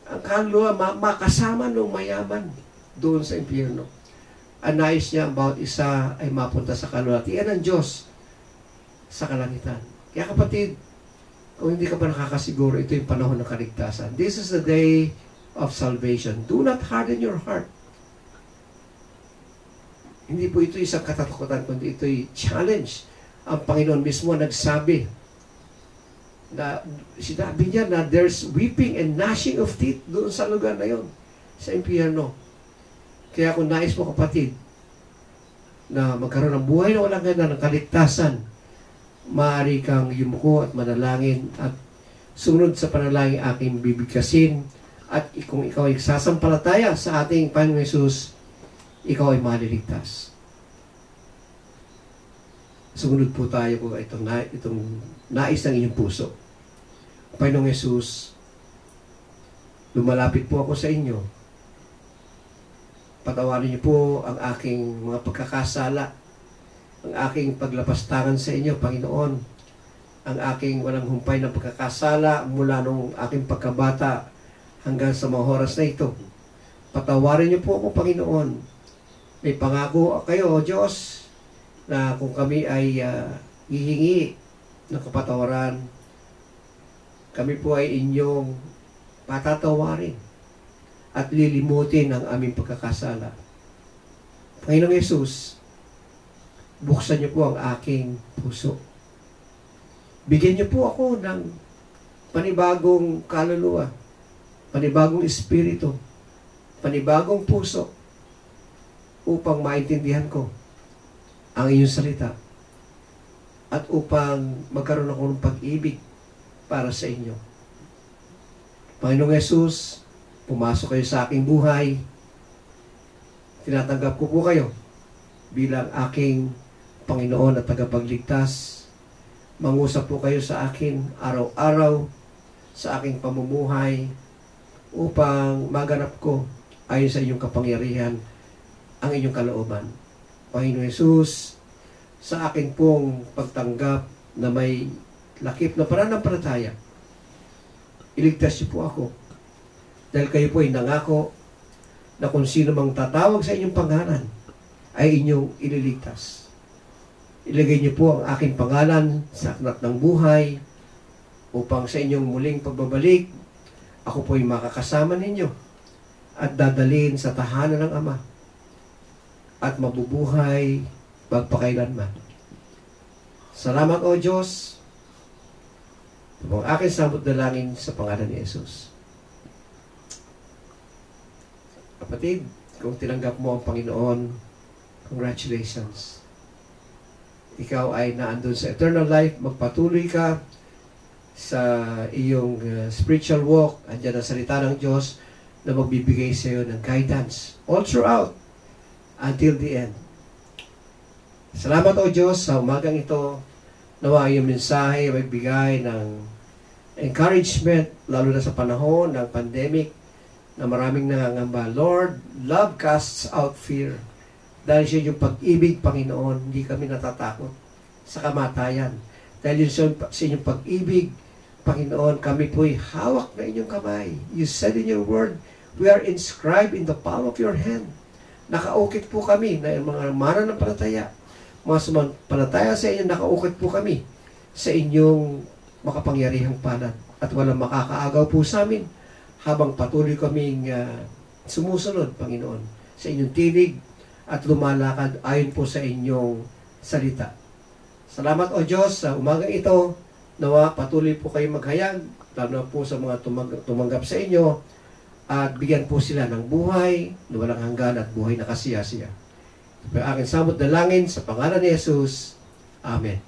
ang kaluluwa makasama ng mayaman doon sa impyerno. Ang nais niya, ang bawat isa ay mapunta sa kalulatian ng Diyos sa kalangitan. Kaya kapatid, kung hindi ka pa nakakasiguro, ito yung panahon ng kaligtasan. This is the day of salvation. Do not harden your heart. Hindi po ito isang katatakutan, kundi ito'y challenge. Ang Panginoon mismo nagsabi na sinabi niya na there's weeping and gnashing of teeth doon sa lugar na yon, sa impyerno. Kaya kung nais mo, kapatid, na magkaroon ng buhay na walang ganda, ng kaligtasan, maaari kang yumuko at manalangin at sunod sa panalangin aking bibigkasin. At kung ikaw ay sasampalataya sa ating Panginoong Hesus, ikaw ay maliligtas. Sumunod po tayo po itong nais ng inyong puso. Panginoong Hesus, lumalapit po ako sa inyo. Patawarin niyo po ang aking mga pagkakasala, ang aking paglapastangan sa inyo, Panginoon, ang aking walang humpay na pagkakasala mula nung aking pagkabata hanggang sa mga oras na ito. Patawarin niyo po ako, Panginoon. May pangako kayo, O Diyos, na kung kami ay hihingi ng kapatawaran, kami po ay inyong patatawarin at lilimutin ang aming pagkakasala. Panginoong Hesus, buksan niyo po ang aking puso. Bigyan niyo po ako ng panibagong kaluluwa, panibagong espiritu, panibagong puso upang maintindihan ko ang inyong salita at upang magkaroon ako ng pag-ibig para sa inyo. Panginoong Hesus, pumasok kayo sa aking buhay. Tinatanggap ko po kayo bilang aking Panginoon at tagapagligtas. Mangusap po kayo sa akin araw-araw sa aking pamumuhay upang maganap ko ayon sa inyong kapangyarihan ang inyong kalooban. Panginoon Hesus, sa akin pong pagtanggap na may lakip na pananampalataya, iligtas niyo po ako. Dahil kayo po ay nangako na kung sino mang tatawag sa inyong pangalan ay inyong ililigtas. Ilagay niyo po ang aking pangalan sa aklat ng buhay upang sa inyong muling pagbabalik, ako po ay makakasama ninyo at dadalhin sa tahanan ng Ama at mabubuhay magpakailanman. Salamat o Diyos. Ito ang aking samot dalangin sa pangalan ni Jesus. Kapatid, kung tinanggap mo ang Panginoon, congratulations. Ikaw ay naandun sa eternal life, magpatuloy ka sa iyong spiritual walk. Andiyan ang salita ng Diyos na magbibigay sa iyo ng guidance all throughout until the end. Salamat o Diyos sa umagang ito. Nawa iyong mensahe magbigay ng encouragement, lalo na sa panahon ng pandemic na maraming nangangamba. Lord, love casts out fear. Dahil siya yung pag-ibig, Panginoon, hindi kami natatakot sa kamatayan. Dahil sa inyong pag-ibig, Panginoon, kami po'y hawak na inyong kamay. You said in your word, we are inscribed in the palm of your hand. Nakaukit po kami na mga mananampalataya. Mga sumampalataya sa inyo, nakaukit po kami sa inyong makapangyarihang palad. At walang makakaagaw po sa amin habang patuloy kaming sumusunod, Panginoon, sa inyong tinig at lumalakad ayon po sa inyong salita. Salamat o Diyos sa umagang ito. Nawa patuloy po kayo maghayag, lalo na po sa mga tumanggap sa inyo, at bigyan po sila ng buhay na walang hanggan at buhay na kasiya-siya. Ito ang aking samot dalangin sa pangalan ni Jesus. Amen.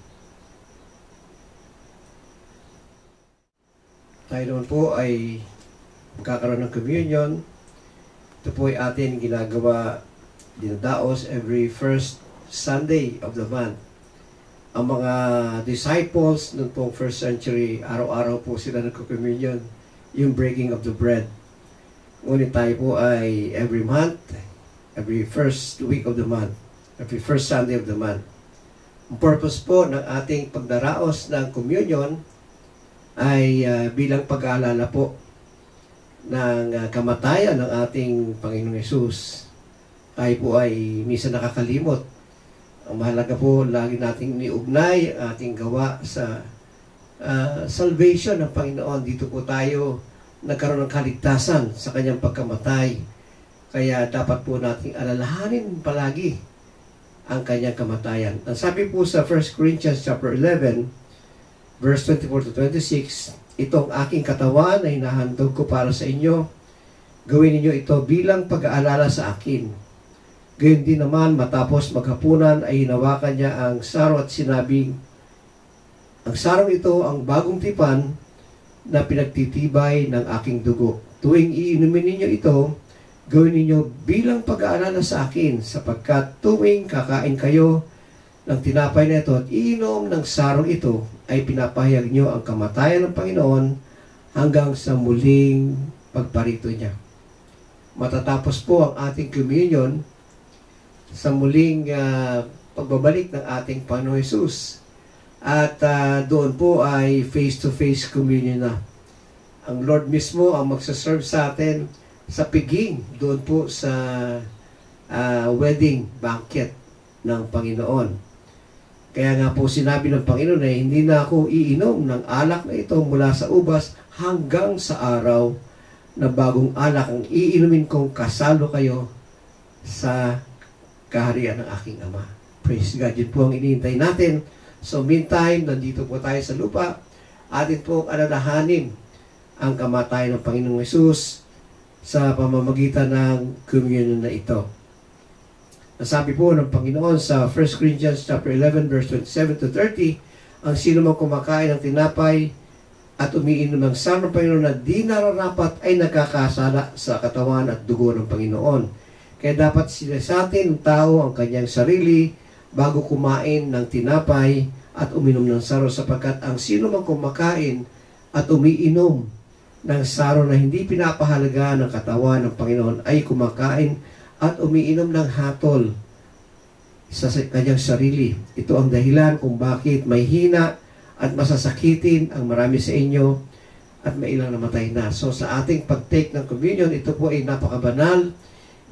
Tayo naman po ay magkakaroon ng communion. Ito po ay atin ginagawa, dinadaos every first Sunday of the month. Ang mga disciples noong pong first century, araw-araw po sila nagko-communion, yung breaking of the bread. Ngunit tayo po ay every month, every first week of the month, every first Sunday of the month. Ang purpose po ng ating pagdaraos ng communion ay bilang pag-aalala po ng kamatayan ng ating Panginoong Hesus. Tayo po ay minsan nakakalimot. Ang mahalaga po, lagi nating niugnay ang ating gawa sa salvation ng Panginoon. Dito po tayo nagkaroon ng kaligtasan sa kanyang pagkamatay. Kaya dapat po nating alalahanin palagi ang kanyang kamatayan. Ang sabi po sa 1 Corinthians chapter 11, verse 24 to 26, itong aking katawan ay hinahandog ko para sa inyo. Gawin ninyo ito bilang pag-aalala sa akin. Gayon din naman, matapos maghapunan ay hinawakan niya ang saro at sinabing, ang sarong ito ang bagong tipan na pinagtitibay ng aking dugo. Tuwing iinumin ninyo ito, gawin ninyo bilang pag-aalala sa akin, sapagkat tuwing kakain kayo ng tinapay na ito at iinom ng sarong ito, ay pinapahayag nyo ang kamatayan ng Panginoon hanggang sa muling pagparito niya. Matatapos po ang ating communion sa muling pagbabalik ng ating Panginoon Hesus. At doon po ay face-to-face communion na. Ang Lord mismo ang magsaserve sa atin sa piging doon po sa wedding banquet ng Panginoon. Kaya nga po sinabi ng Panginoon ay hindi na ako iinom ng alak na ito mula sa ubas hanggang sa araw na bagong alak ang iinumin kong kasalo kayo sa kaharian ng aking Ama. Praise God. Yun po ang inihintay natin. So meantime, nandito po tayo sa lupa. Atin po alalahanin ang kamatayan ng Panginoong Hesus sa pamamagitan ng communion na ito. Nasabi po ng Panginoon sa 1 Corinthians chapter 11 verse 27 to 30, ang sino mang kumakain ng tinapay at umiinom ng saro ng Panginoon na di nararapat ay nagkakasala sa katawan at dugo ng Panginoon. Kaya dapat sila sa atin, tao, ang kanyang sarili bago kumain ng tinapay at uminom ng saro, sapagkat ang sino mang kumakain at umiinom ng saro na hindi pinapahalaga ng katawan ng Panginoon ay kumakain at umiinom ng hatol sa kanyang sarili. Ito ang dahilan kung bakit may hina at masasakitin ang marami sa inyo at may ilang namatay na. So sa ating pag-take ng communion, ito po ay napakabanal.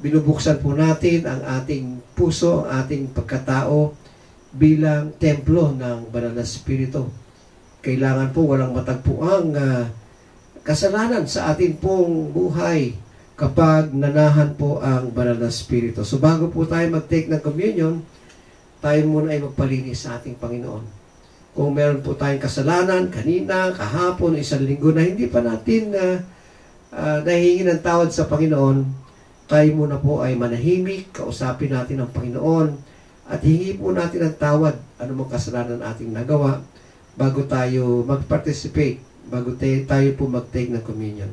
Binubuksan po natin ang ating puso, ang ating pagkatao bilang templo ng Banal na Espiritu. Kailangan po walang matagpuang kasalanan sa ating pong buhay. kapag nanahan po ang banal na Espiritu. So bago po tayo mag-take ng communion, tayo muna ay magpalinis sa ating Panginoon. Kung meron po tayong kasalanan, kanina, kahapon, isang linggo na hindi pa natin nahihingi ng tawad sa Panginoon, tayo muna po ay manahimik, kausapin natin ang Panginoon, at hingi po natin ang tawad, anumang kasalanan ating nagawa, bago tayo mag-participate, bago tayo po mag-take ng communion.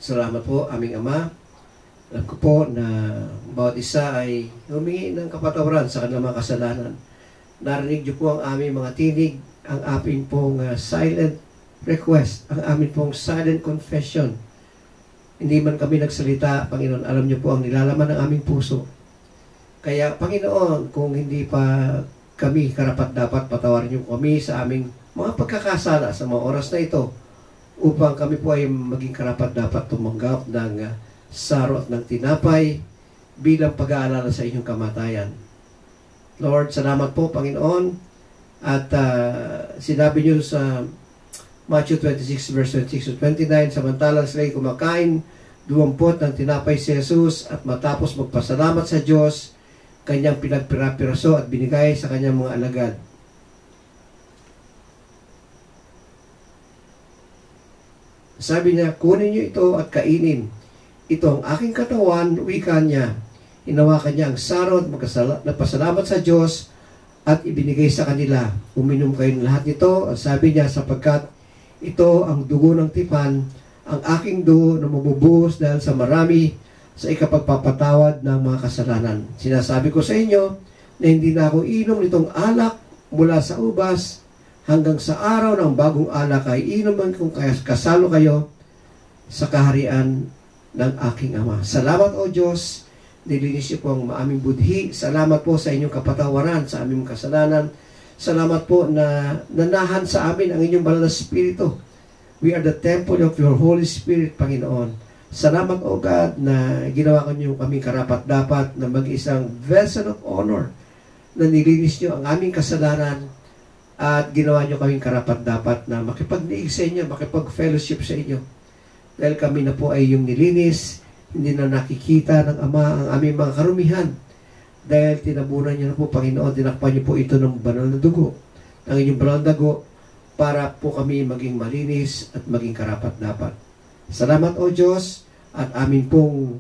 Salamat po, aming Ama. Alam ko po na bawat isa ay humingi ng kapatawaran sa kanilang mga kasalanan. Narinig niyo po ang aming mga tinig, ang aming pong silent request, ang aming pong silent confession. Hindi man kami nagsalita, Panginoon, alam niyo po ang nilalaman ng aming puso. Kaya, Panginoon, kung hindi pa kami karapat-dapat, patawarin niyo kami sa aming mga pagkakasala sa mga oras na ito, upang kami po ay maging karapat-dapat tumanggap ng saro at ng tinapay bilang pag-aalala sa inyong kamatayan. Lord, salamat po, Panginoon. At sinabi niyo sa Matthew 26 verse 26 to 29, samantalang sila'y kumakain, 20 ng tinapay si Jesus, at matapos magpasalamat sa Diyos, kanyang pinagpira-piraso at binigay sa kanyang mga alagad. Sabi niya, kunin niyo ito at kainin. Ito ang aking katawan, wika niya. Hinawakan niya ang saro at nagpasalamat sa Diyos at ibinigay sa kanila. Uminom kayo ng lahat nito. Sabi niya, sapagkat ito ang dugo ng tipan, ang aking dugo na mabubuhos dahil sa marami sa ikapagpapatawad ng mga kasalanan. Sinasabi ko sa inyo na hindi na ako inom nitong alak mula sa ubas hanggang sa araw ng bagong alak ay inuman kung kasalo kayo sa kaharian ng aking Ama. Salamat o Diyos, nilinis niyo po ang aming budhi. Salamat po sa inyong kapatawaran sa aming kasalanan. Salamat po na nanahan sa amin ang inyong banal na Espiritu. We are the temple of your Holy Spirit, Panginoon. Salamat o God na ginawa ko niyo kami karapat-dapat na mag-isang vessel of honor na nilinis niyo ang aming kasalanan at ginawa niyo kaming karapat-dapat na makipagniig sa inyo, makipag-fellowship sa inyo. Dahil kami na po ay yung nilinis, hindi na nakikita ng Ama ang aming mga karumihan. Dahil tinabunan niyo na po, Panginoon, tinakpan niyo po ito ng banal na dugo, ng inyong banal na dugo, para po kami maging malinis at maging karapat-dapat. Salamat o Diyos, at amin pong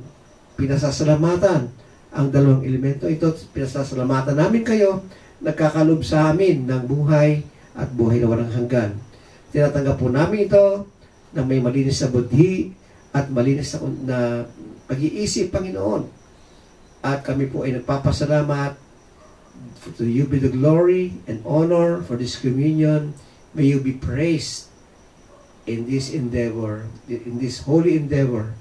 pinasasalamatan ang dalawang elemento ito. Pinasasalamatan namin kayo, nagkakalob sa amin ng buhay at buhay na walang hanggan. Tinatanggap po namin ito na may malinis na budhi at malinis na pag-iisip, Panginoon. At kami po ay nagpapasalamat. To you be the glory and honor for this communion. May you be praised in this endeavor, in this holy endeavor.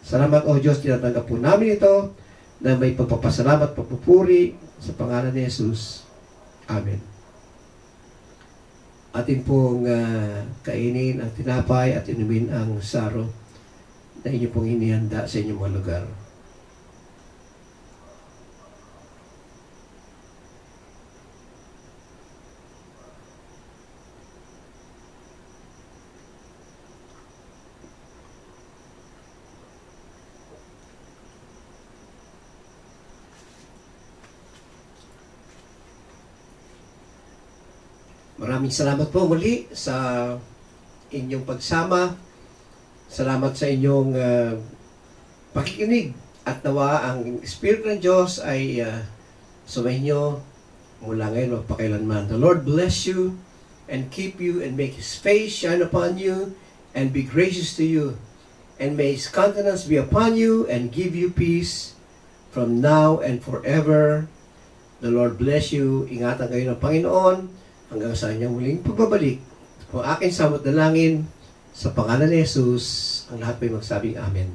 Salamat o Diyos, tinatanggap po namin ito na may pagpapasalamat, pagpupuri sa pangalan ni Jesus. Amen. Atin pong kainin ang tinapay at inumin ang saro na inyo pong inihanda sa inyong mga lugar. Maraming salamat po muli sa inyong pagsama. Salamat sa inyong pakikinig. At nawa ang Espiritu ng Diyos ay sumainyo mula ngayon o pakailanman. The Lord bless you and keep you and make His face shine upon you and be gracious to you. And may His countenance be upon you and give you peace from now and forever. The Lord bless you. Ingatan kayo ng Panginoon hanggang sa inyong muling pagbabalik. Kung aking samot dalangin, sa pangalan ni Jesus, ang lahat may magsabing Amen.